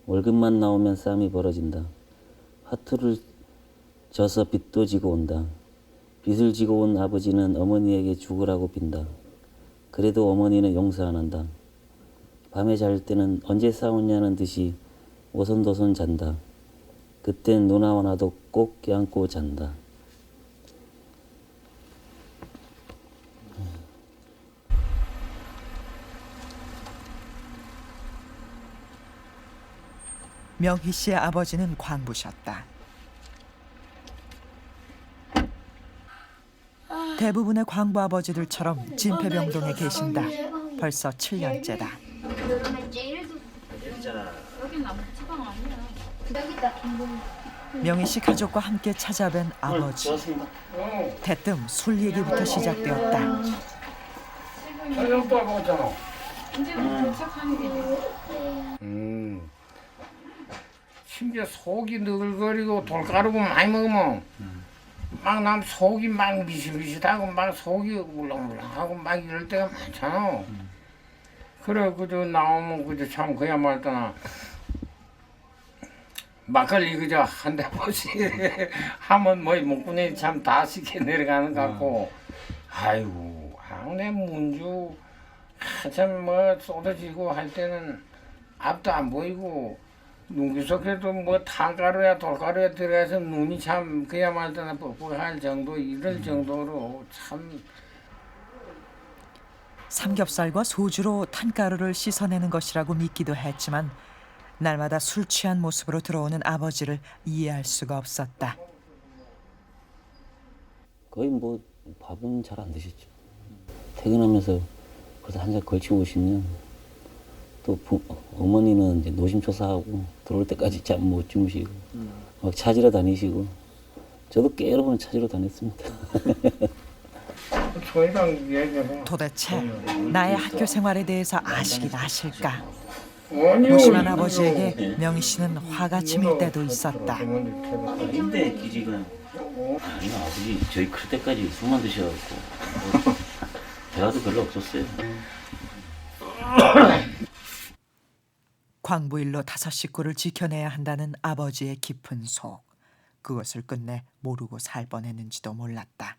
월급만 나오면 싸움이 벌어진다. 화투를 져서 빚도 지고 온다. 빚을 지고 온 아버지는 어머니에게 죽으라고 빈다. 그래도 어머니는 용서 안 한다. 밤에 잘 때는 언제 싸웠냐는 듯이 오손도손 잔다. 그땐 누나와 나도 꼭 껴안고 잔다. 명희 씨의 아버지는 광부셨다. 대부분의 광부 아버지들처럼 진폐병동에 계신다. 벌써 7년째다. 여긴 아무 지방 아니야. 명희 씨 가족과 함께 찾아뵌 아버지. 대뜸 술 얘기부터 시작되었다. 저녁도 안 먹었잖아. 이제는 도착하는 게. 심지어 속이 느글거리고 돌가루고 많이 먹으면 막 남 속이 막 미실미실하고 막 속이 울렁울렁하고 막 이럴 때가 많잖아. 그래 그저 나오면 그저 참 그야말로 막걸리 그저 한 대 보시 하면 뭐 목구멍이 참 다 시켜 내려가는 것 같고 아이고 항내 문주 한참 뭐 쏟아지고 할 때는 앞도 안 보이고 눈구석에도 뭐 탄가루야 돌가루야 들어가서 눈이 참 그야말로 뻑뻑할 정도 이럴 정도로 참. 삼겹살과 소주로 탄가루를 씻어내는 것이라고 믿기도 했지만 날마다 술 취한 모습으로 들어오는 아버지를 이해할 수가 없었다. 거의 뭐 밥은 잘 안 드셨죠. 퇴근하면서 그래서 한 잔 걸치고 오시면 또 어머니는 이제 노심초사하고 들어올 때까지 잠 못 주무시고 막 찾으러 다니시고 저도 꽤 여러 번 찾으러 다녔습니다. 도대체 나의 학교 생활에 대해서 아시긴 아실까? 아니요. 무심한 아버지에게 명희 씨는 화가 치밀 때도 있었다. 근데 기지가 아니 아버지 저희 클 때까지 술만 드셔갖고 대화도 별로 없었어요. 광부일로 5 식구를 지켜내야 한다는 아버지의 깊은 속. 그것을 끝내 모르고 살 뻔했는지도 몰랐다.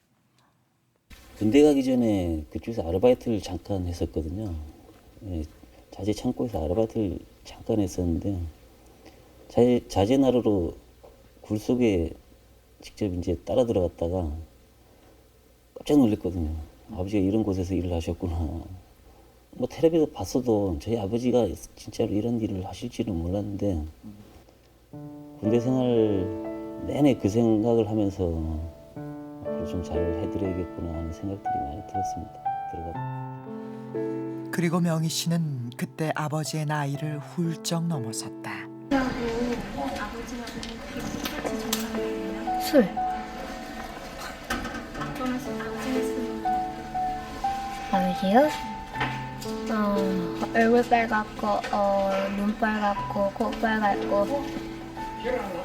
군대 가기 전에 그쪽에서 아르바이트를 잠깐 했었거든요. 예, 자재 창고에서 아르바이트를 잠깐 했었는데 자재 나르러 굴 속에 직접 이제 따라 들어갔다가 깜짝 놀랐거든요. 아버지가 이런 곳에서 일을 하셨구나. 뭐 텔레비에서 봤어도 저희 아버지가 진짜로 이런 일을 하실지는 몰랐는데 군대 생활 내내 그 생각을 하면서 좀 잘 해드려야겠구나 하는 생각들이 많이 들었습니다. 그리고 명희 씨는 그때 아버지의 나이를 훌쩍 넘어섰다. 술. 아버지요? 얼굴 빨갛고 눈 빨갛고 코 빨갛고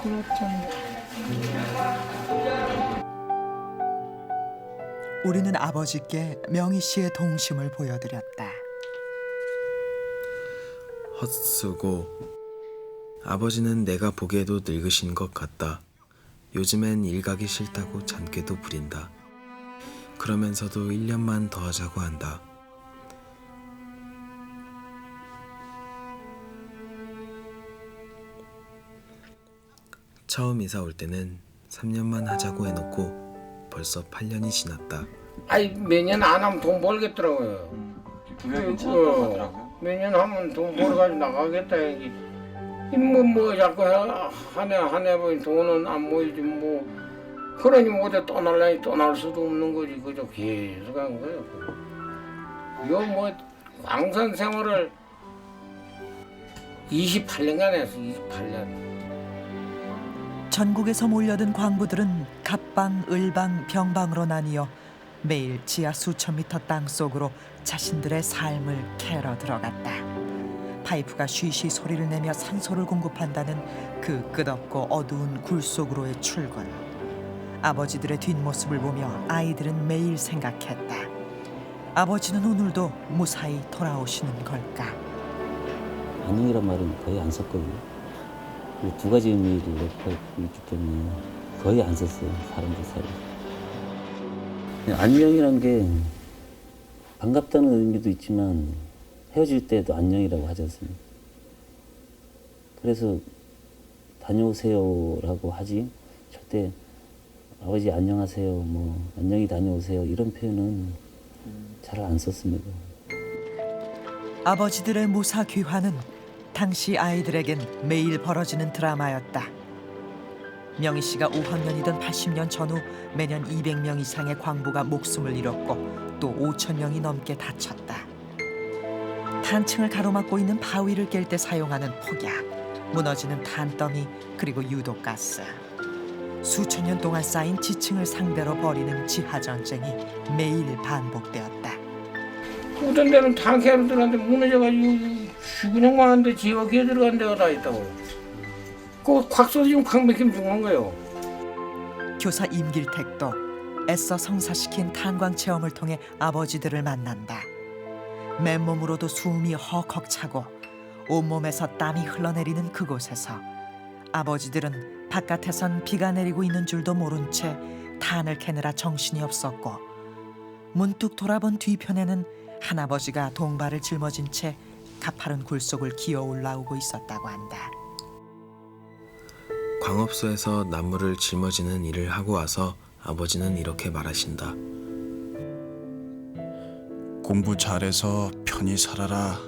그렇죠. 우리는 아버지께 명희 씨의 동심을 보여드렸다. 헛수고 아버지는 내가 보기에도 늙으신 것 같다. 요즘엔 일 가기 싫다고 잔꾀도 부린다. 그러면서도 1년만 더 하자고 한다. 처음 이사 올 때는 3년만 하자고 해놓고 벌써 8년이 지났다. 아이 매년 안 하면 돈 벌겠더라고요. 매년 하면 돈 벌어가지고 나가겠다. 뭐 자꾸 한 해 돈은 안 모이지 뭐. 그러니 어디 떠날라니 떠날 수도 없는 거지. 그저 계속 한 거예요. 요 뭐 광산 생활을 28년간 했어. 28년. 전국에서 몰려든 광부들은 갑방, 을방, 병방으로 나뉘어 매일 지하 수천 미터 땅 속으로 자신들의 삶을 캐러 들어갔다. 파이프가 쉬쉬 소리를 내며 산소를 공급한다는 그 끝없고 어두운 굴 속으로의 출근. 아버지들의 뒷모습을 보며 아이들은 매일 생각했다. 아버지는 오늘도 무사히 돌아오시는 걸까? 안녕이란 말은 거의 안 썼거든요. 그 두 가지 의미를 넣고 있기 때문에 거의 안 썼어요, 사람들 사이에. 안녕이란 게 반갑다는 의미도 있지만 헤어질 때도 안녕이라고 하지 않습니까? 그래서 다녀오세요라고 하지 절대 아버지 안녕하세요, 뭐 안녕히 다녀오세요 이런 표현은 잘 안 썼습니다. 아버지들의 무사 귀환은 당시 아이들에겐 매일 벌어지는 드라마였다. 명희 씨가 5학년이던 80년 전후 매년 200명 이상의 광부가 목숨을 잃었고 또 5천 명이 넘게 다쳤다. 탄층을 가로막고 있는 바위를 깰 때 사용하는 폭약, 무너지는 탄더미, 그리고 유독가스. 수천 년 동안 쌓인 지층을 상대로 벌이는 지하전쟁이 매일 반복되었다. 어떤 데는 탕캐로 들어갔는데 무너져가지고 죽은 형만한데 지가 기어 들어간 데가 다 있다고. 그거 콱 쏟아지면 콱 맥히면 죽는 거예요. 교사 임길택도 애써 성사시킨 탄광 체험을 통해 아버지들을 만난다. 맨몸으로도 숨이 헉헉 차고 온몸에서 땀이 흘러내리는 그곳에서 아버지들은 바깥에선 비가 내리고 있는 줄도 모른 채 탄을 캐느라 정신이 없었고 문득 돌아본 뒤편에는 할아버지가 동발을 짊어진 채 가파른 굴속을 기어 올라오고 있었다고 한다. 광업소에서 나무를 짊어지는 일을 하고 와서 아버지는 이렇게 말하신다. 공부 잘해서 편히 살아라.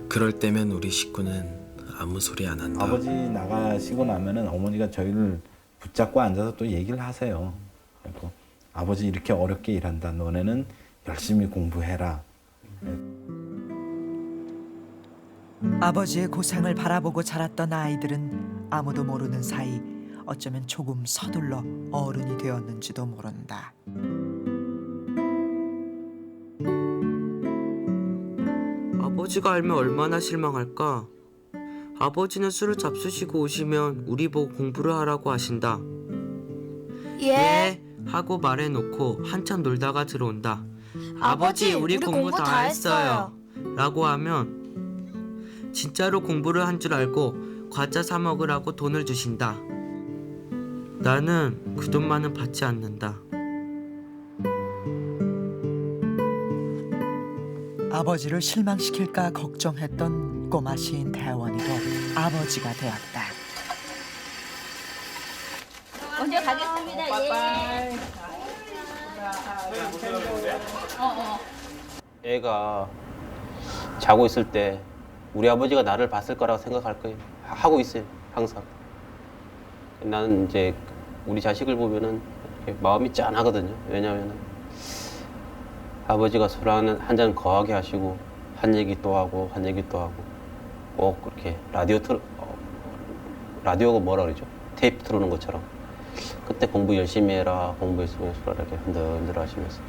그럴 때면 우리 식구는 아무 소리 안 한다. 아버지 나가시고 나면은 어머니가 저희를 붙잡고 앉아서 또 얘기를 하세요. 그리고 아버지 이렇게 어렵게 일한다. 너네는 열심히 공부해라. 아버지의 고생을 바라보고 자랐던 아이들은 아무도 모르는 사이 어쩌면 조금 서둘러 어른이 되었는지도 모른다. 아버지가 알면 얼마나 실망할까? 아버지는 술을 잡수시고 오시면 우리 보고 공부를 하라고 하신다. 예. 하고 말해놓고 한참 놀다가 들어온다. 아버지, 우리 공부 다 했어요. 라고 하면 진짜로 공부를 한 줄 알고 과자 사 먹으라고 돈을 주신다. 나는 그 돈만은 받지 않는다. 아버지를 실망시킬까 걱정했던 꼬마 시인 태원이도 아버지가 되었다. 먼저 가겠습니다. 예. 애가 자고 있을 때 우리 아버지가 나를 봤을 거라고 생각할 거예요. 하고 있어요, 항상. 나는 이제 우리 자식을 보면은 마음이 짠하거든요. 왜냐면은 아버지가 술 한 잔 거하게 하시고 한 얘기 또 하고 한 얘기 또 하고 꼭 그렇게 라디오가 뭐라 그러죠? 테이프 틀어놓은 것처럼 그때 공부 열심히 해라, 공부 열심히 해라 이렇게 흔들흔들 하시면서.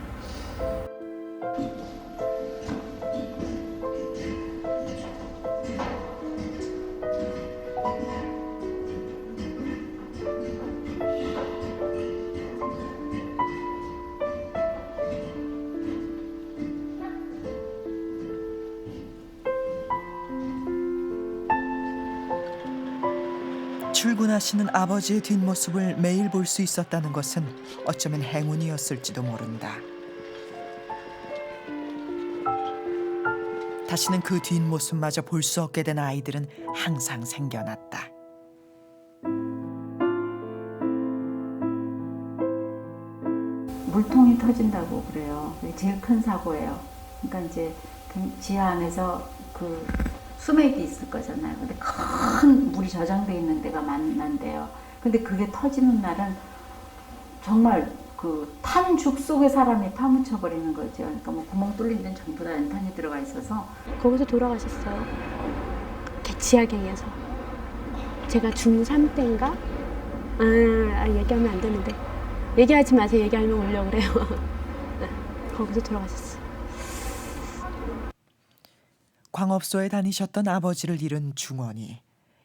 출근하시는 아버지의 뒷모습을 매일 볼 수 있었다는 것은 어쩌면 행운이었을지도 모른다. 다시는 그 뒷모습마저 볼 수 없게 된 아이들은 항상 생겨났다. 물통이 터진다고 그래요. 그게 제일 큰 사고예요. 그러니까 이제 지하 안에서 그 수맥이 있을 거잖아요. 근데 큰 물이 저장돼 있는 데가 많은데요. 근데 그게 터지는 날은 정말 그 탄 죽 속에 사람이 파묻혀 버리는 거죠. 그러니까 뭐 구멍 뚫린 데는 전부 다 연탄이 들어가 있어서. 거기서 돌아가셨어요. 지하경에서. 제가 중3 때인가 얘기하면 안 되는데. 얘기하지 마세요. 얘기하면 울려 그래요. 거기서 돌아가셨어요. 광업소에 다니셨던 아버지를 잃은 중원이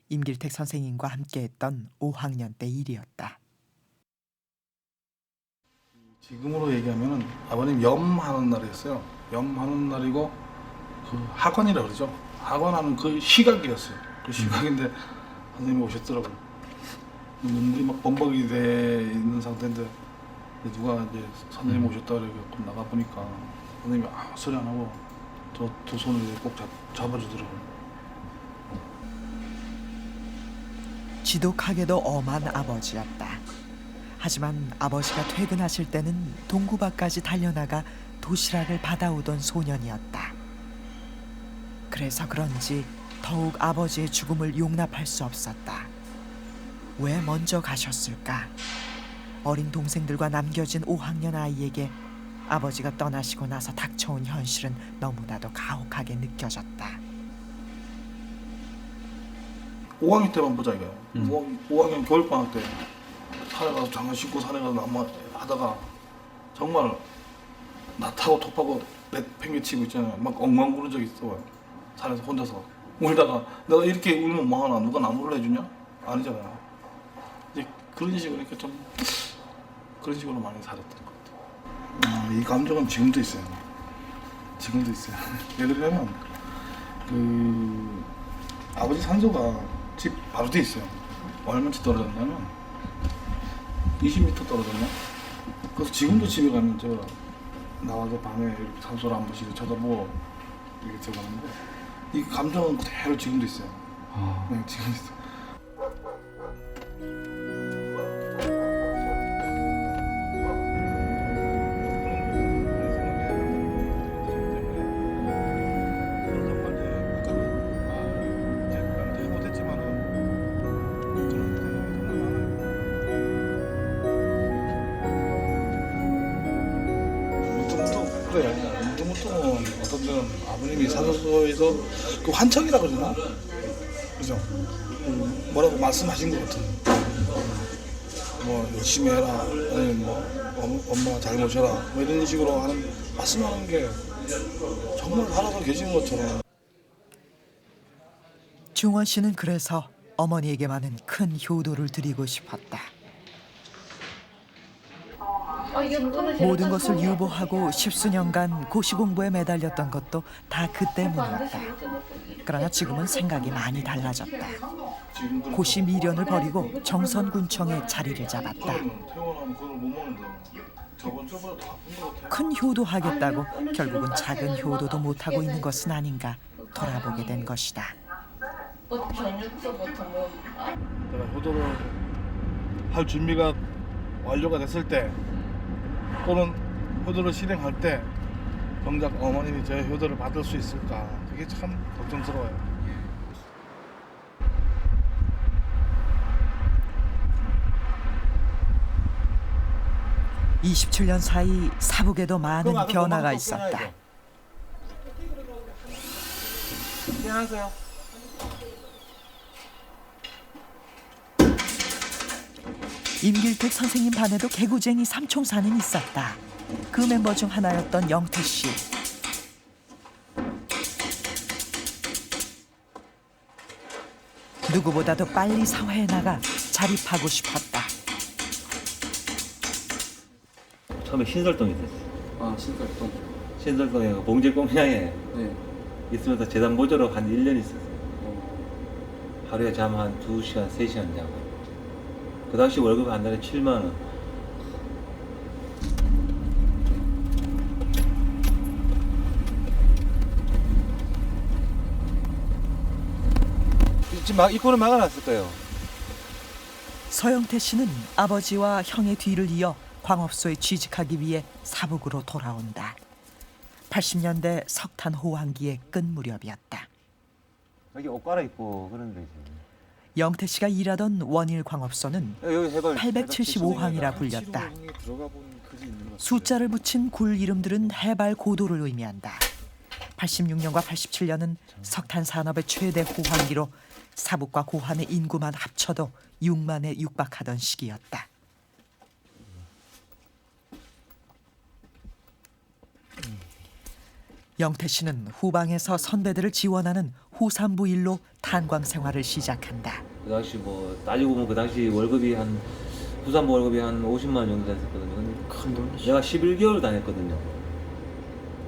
임길택 선생님과 함께했던 5학년 때 일이었다. 지금으로 얘기하면 아버님 염하는 날이었어요. 염하는 날이고 그 학원이라 그러죠. 학원하는 그 시각이었어요. 그 시각인데 선생님이 오셨더라고요. 눈물이 막 범벅이 돼 있는 상태인데 누가 이제 선생님 오셨다 그래서 나가 보니까 선생님이 아무 소리 안 하고 저 두 손을 꼭 잡아주더라고요. 지독하게도 엄한 아버지였다. 하지만 아버지가 퇴근하실 때는 동구 밖까지 달려나가 도시락을 받아오던 소년이었다. 그래서 그런지 더욱 아버지의 죽음을 용납할 수 없었다. 왜 먼저 가셨을까? 어린 동생들과 남겨진 5학년 아이에게 아버지가 떠나시고 나서 닥쳐온 현실은 너무나도 가혹하게 느껴졌다. 5학년 때만 보자 이거야. 5학년 겨울방학 때 산에 가서 장화 신고 산에 가서 나무 하다가 정말 나 타고 톱하고 내팽개치고 있잖아요. 막 엉망 구른 적이 있어. 산에서 혼자서 울다가 내가 이렇게 울면 뭐하나 누가 나무를 해주냐? 아니잖아요. 이제 그런 식으로 그러니까 좀 그런 식으로 많이 살았던 것 같아요. 이 감정은 지금도 있어요. 지금도 있어요. 예를 들면 그 아버지 산소가 집 바로 뒤에 있어요. 얼마나 떨어졌냐면 20m 떨어졌나? 그래서 지금도 집에 가면 저 나와서 밤에 이렇게 산소를 한 번씩 쳐다보고 이렇게 들어가는데 이 감정은 그대로 지금도 있어요. 네, 지금도 있어요. 문득문득은 어떤 때는 아버님이 사서에서 그 환청이라 그러나? 그죠? 뭐라고 말씀하신 것 같은. 뭐 열심히 해라, 아니면 뭐 엄마 잘 모셔라, 뭐 이런 식으로 하는 말씀하는 게 정말 살아서 계신 것처럼. 중원 씨는 그래서 어머니에게만은 큰 효도를 드리고 싶었다. 모든 것을 유보하고 십수년간 고시 공부에 매달렸던 것도 다 그 때문이었다. 그러나 지금은 생각이 많이 달라졌다. 고시 미련을 버리고 정선군청에 자리를 잡았다. 큰 효도하겠다고 결국은 작은 효도도 못하고 있는 것은 아닌가 돌아보게 된 것이다. 내가 효도를 할 준비가 완료가 됐을 때 또는 효도를 실행할 때 정작 어머님이 제 효도를 받을 수 있을까, 그게 참 걱정스러워요. (27년) 사이 사북에도 많은 변화가 있었다. 안녕하세요. 임길택 선생님 반에도 개구쟁이 삼총사는 있었다. 그 멤버 중 하나였던 영태 씨. 누구보다도 빨리 사회에 나가 자립하고 싶었다. 처음에 신설동에 있었어요. 아, 신설동. 신설동에 봉제공장에 있으면서 재단 보조로 한 1년 있었어요. 하루에 잠 한 2시간, 3시간 자고. 그 당시 월급 한 달에 7만 원. 지금 입구를 막아놨을 거예요. 서영태 씨는 아버지와 형의 뒤를 이어 광업소에 취직하기 위해 사북으로 돌아온다. 80년대 석탄 호황기의 끝 무렵이었다. 여기 옷 갈아입고 그런 데지. 영태 씨가 일하던 원일 광업소는 875항이라 불렸다. 숫자를 붙인 굴 이름들은 해발 고도를 의미한다. 86년과 87년은 석탄 산업의 최대 호황기로 사북과 고함의 인구만 합쳐도 6만에 육박하던 시기였다. 영태 씨는 후방에서 선배들을 지원하는 후산부 일로 탄광 생활을 시작한다. 그 당시 뭐 따지고 보면 그 당시 월급이 한 후산부 월급이 한 50만 원 정도 됐었거든요. 큰 돈이죠. 내가 11개월 다녔거든요.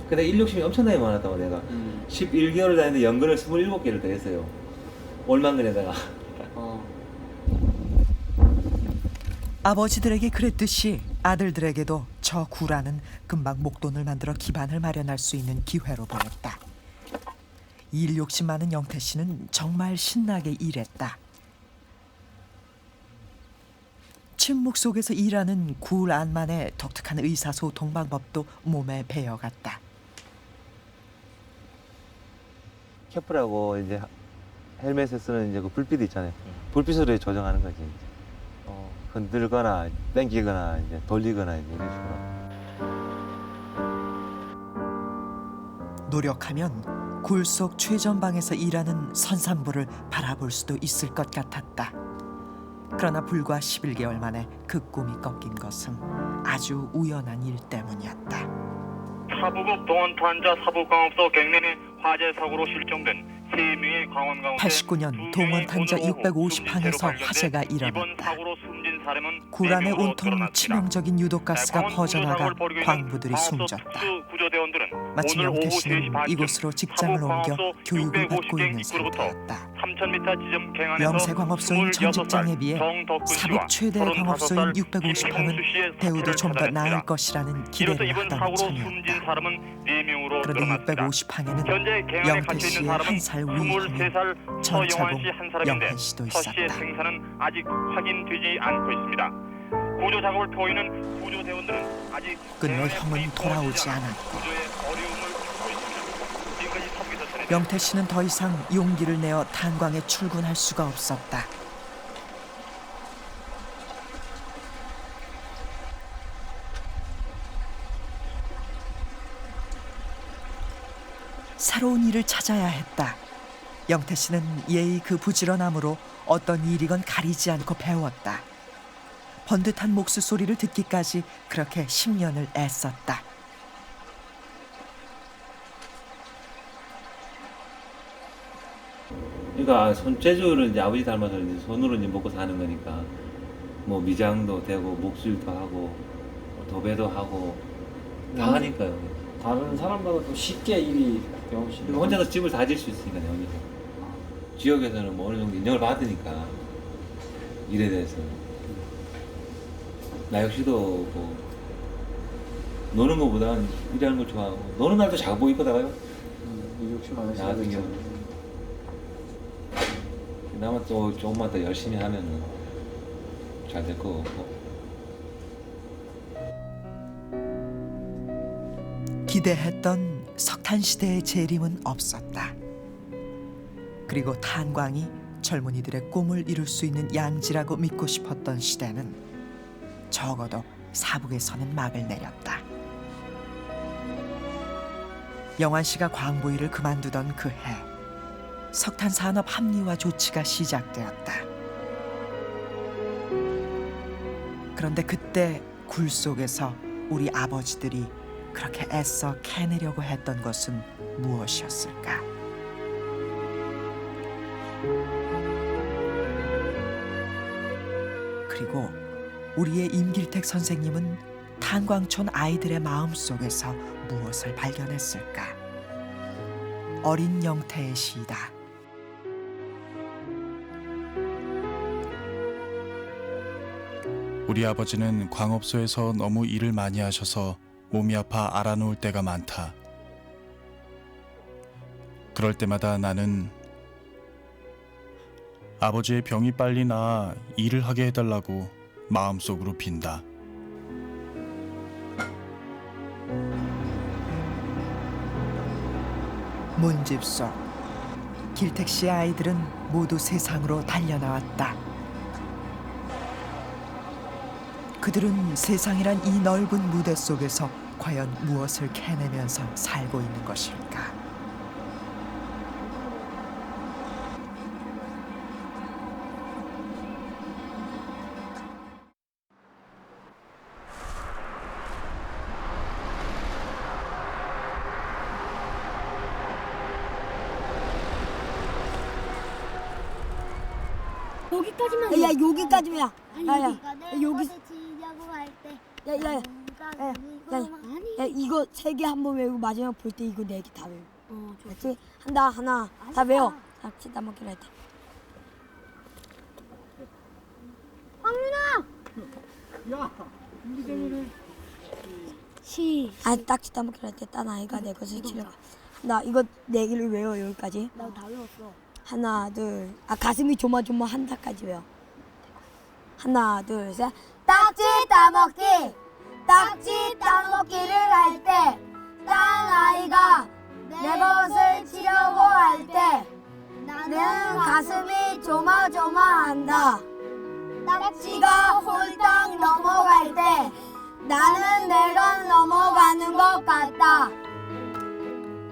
근데 인력심이 엄청나게 많았다고 내가 11개월을 다녔는데 연근을 27개를 더 했어요. 월만근에다가. 아버지들에게 그랬듯이 아들들에게도 저 구라는 금방 목돈을 만들어 기반을 마련할 수 있는 기회로 보였다. 일 욕심 많은 영태 씨는 정말 신나게 일했다. 침묵 속에서 일하는 굴 안만의 독특한 의사소통 방법도 몸에 배어갔다. 캐프라고 이제 헬멧에 쓰는 이제 그 불빛 있잖아요. 불빛으로 조정하는 거지. 흔들거나 당기거나 이제 돌리거나 이제 이런 식으로. 노력하면 굴 속 최전방에서 일하는 선산부를 바라볼 수도 있을 것 같았다. 그러나 불과 11개월 만에 그 꿈이 꺾인 것은 아주 우연한 일 때문이었다. 사부급 동원탄자 사부광업소 갱년의 화재 사고로 실종된 3명의 강원 가운데 89년 동원탄자 650항에서 화재가 일어났다. 굴 안에 온통 치명적인 유독가스가 퍼져나가 광부들이 숨졌다. 마침 영태 씨는 이곳으로 직장을 옮겨 교육을 받고 있는 상태였다. 명세광업소인 전 직장에 비해 사북 최대 광업소인 650항은 대우도 좀 더 나을 것이라는 기대를 하던 참이었다. 그런데 650항에는 영태 씨의 한 살 위 형인 전차봉 영한 씨도 있었다. 생사는 아직 확인되지 않고 있습니다. 구조 작업을 보이는 구조대원들은 아직 끝내 형은 돌아오지 않았고 영태 씨는 더 이상 용기를 내어 탄광에 출근할 수가 없었다. 새로운 일을 찾아야 했다. 영태 씨는 예의 그 부지런함으로 어떤 일이건 가리지 않고 배웠다. 번듯한 목수 소리를 듣기까지 그렇게 10년을 애썼다. 그러니까 손재주를 이제 아버지 닮아서 이제 손으로 이제 먹고 사는 거니까 뭐 미장도 되고 목술도 하고 도배도 하고 다 하니까요. 다른 사람보다 또 쉽게 일이 배우시는. 그리고 혼자서 집을 다 질 수 있으니까 혼자서. 지역에서는 뭐 어느 정도 인정을 받으니까 일에 대해서. 나 역시도 뭐 노는 것보다는 일하는 걸 좋아하고 노는 날도 작아 보이거든요. 일 욕심 나 같은 경우는. 나만 또 조금만 더 열심히 하면은 잘 될 거 같고. 기대했던 석탄 시대의 재림은 없었다. 그리고 탄광이 젊은이들의 꿈을 이룰 수 있는 양지라고 믿고 싶었던 시대는 적어도 사북에서는 막을 내렸다. 영환 씨가 광부 일을 그만두던 그 해, 석탄 산업 합리화 조치가 시작되었다. 그런데 그때 굴 속에서 우리 아버지들이 그렇게 애써 캐내려고 했던 것은 무엇이었을까? 그리고 우리의 임길택 선생님은 탄광촌 아이들의 마음속에서 무엇을 발견했을까? 어린 영태의 시다. 우리 아버지는 광업소에서 너무 일을 많이 하셔서 몸이 아파 알아놓을 때가 많다. 그럴 때마다 나는 아버지의 병이 빨리 나아 일을 하게 해달라고 마음속으로 빈다. 문집 속 길택 씨의 아이들은 모두 세상으로 달려나왔다. 그들은 세상이란 이 넓은 무대 속에서 과연 무엇을 캐내면서 살고 있는 것일까? 여기까지만. 야 여기까지야. 야야 여기. 야야야. 야 이거 3개 한번 외우고 마지막 볼 때 이거 4개 다 외워. 알았지? 한다 하나 다 외워. 자 치다 먹기로 했다. 황민아. 야 우리 딱 치다 먹기로 했대. 딴 아이가 내 것을 치려고. 나 이거 4개를 외워 여기까지. 나 다 외웠어. 하나 둘. 가슴이 조마조마한다까지 외워. 하나 둘 셋. 딱지 따먹기. 딱지 따먹기를 할 때 딴 아이가 내 것을 치려고 할 때 나는 가슴이 조마조마한다. 딱지가 홀딱 넘어갈 때 나는 내가 넘어가는 것 같다.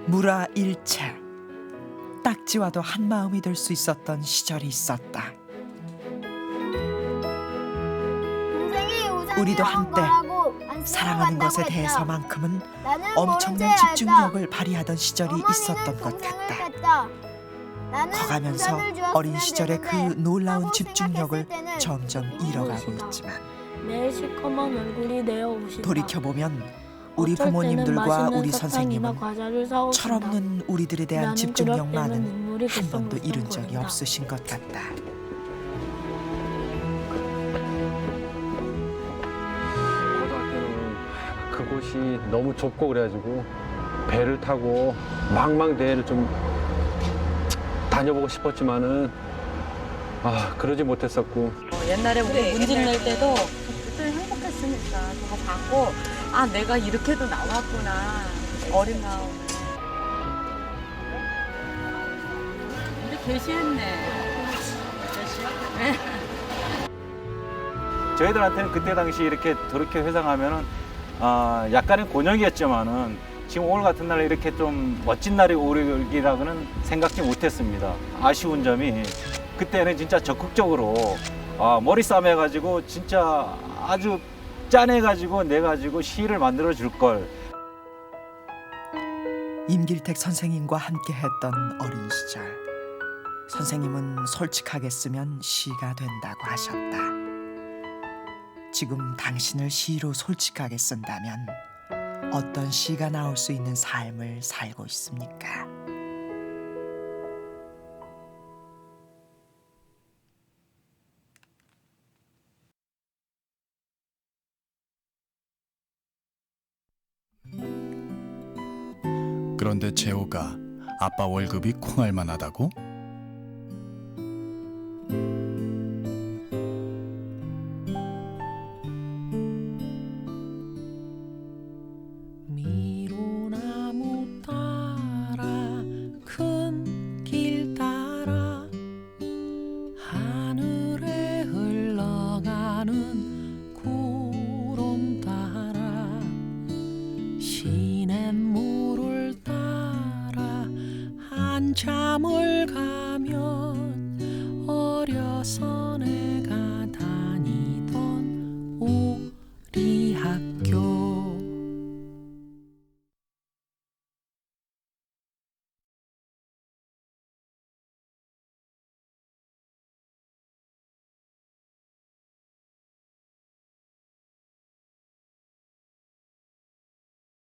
무라일체. 딱지와도 한 마음이 될 수 있었던 시절이 있었다. 우리도 한때 사랑하는 것에 대해서만큼은 엄청난 집중력을 발휘하던 시절이 있었던 것 같다. 커가면서 어린 시절의 그 놀라운 집중력을 점점 잃어가고 있지만 내 시커먼 얼굴이 내 옷이다. 돌이켜보면 우리 부모님들과 우리 선생님은 철없는 우리들에 대한 집중력만은 한 번도 잃은 적이 없으신 것 같다. 그곳이 너무 좁고 그래가지고 배를 타고 망망대해를 좀 다녀보고 싶었지만은 그러지 못했었고. 옛날에 우리 문집 낼 때도 그때 행복했으니까 그거 봤고 내가 이렇게도 나왔구나 어린 마음에. 근데 개시했네. 저희들한테는 그때 당시 이렇게 돌이켜 회상하면은 약간의 곤욕이었지만은 지금 오늘 같은 날 이렇게 좀 멋진 날이 오리라고는 생각지 못했습니다. 아쉬운 점이 그때는 진짜 적극적으로 머리 싸매가지고 진짜 아주 짜내가지고 내가지고 시를 만들어 줄 걸. 임길택 선생님과 함께 했던 어린 시절. 선생님은 솔직하게 쓰면 시가 된다고 하셨다. 지금 당신을 시로 솔직하게 쓴다면 어떤 시가 나올 수 있는 삶을 살고 있습니까? 그런데 재호가 아빠 월급이 콩알만하다고? 미로나무 따라 큰 길 따라 하늘에 흘러가는 구름 따라 시냇물을 따라 한참을 가면 어려서 내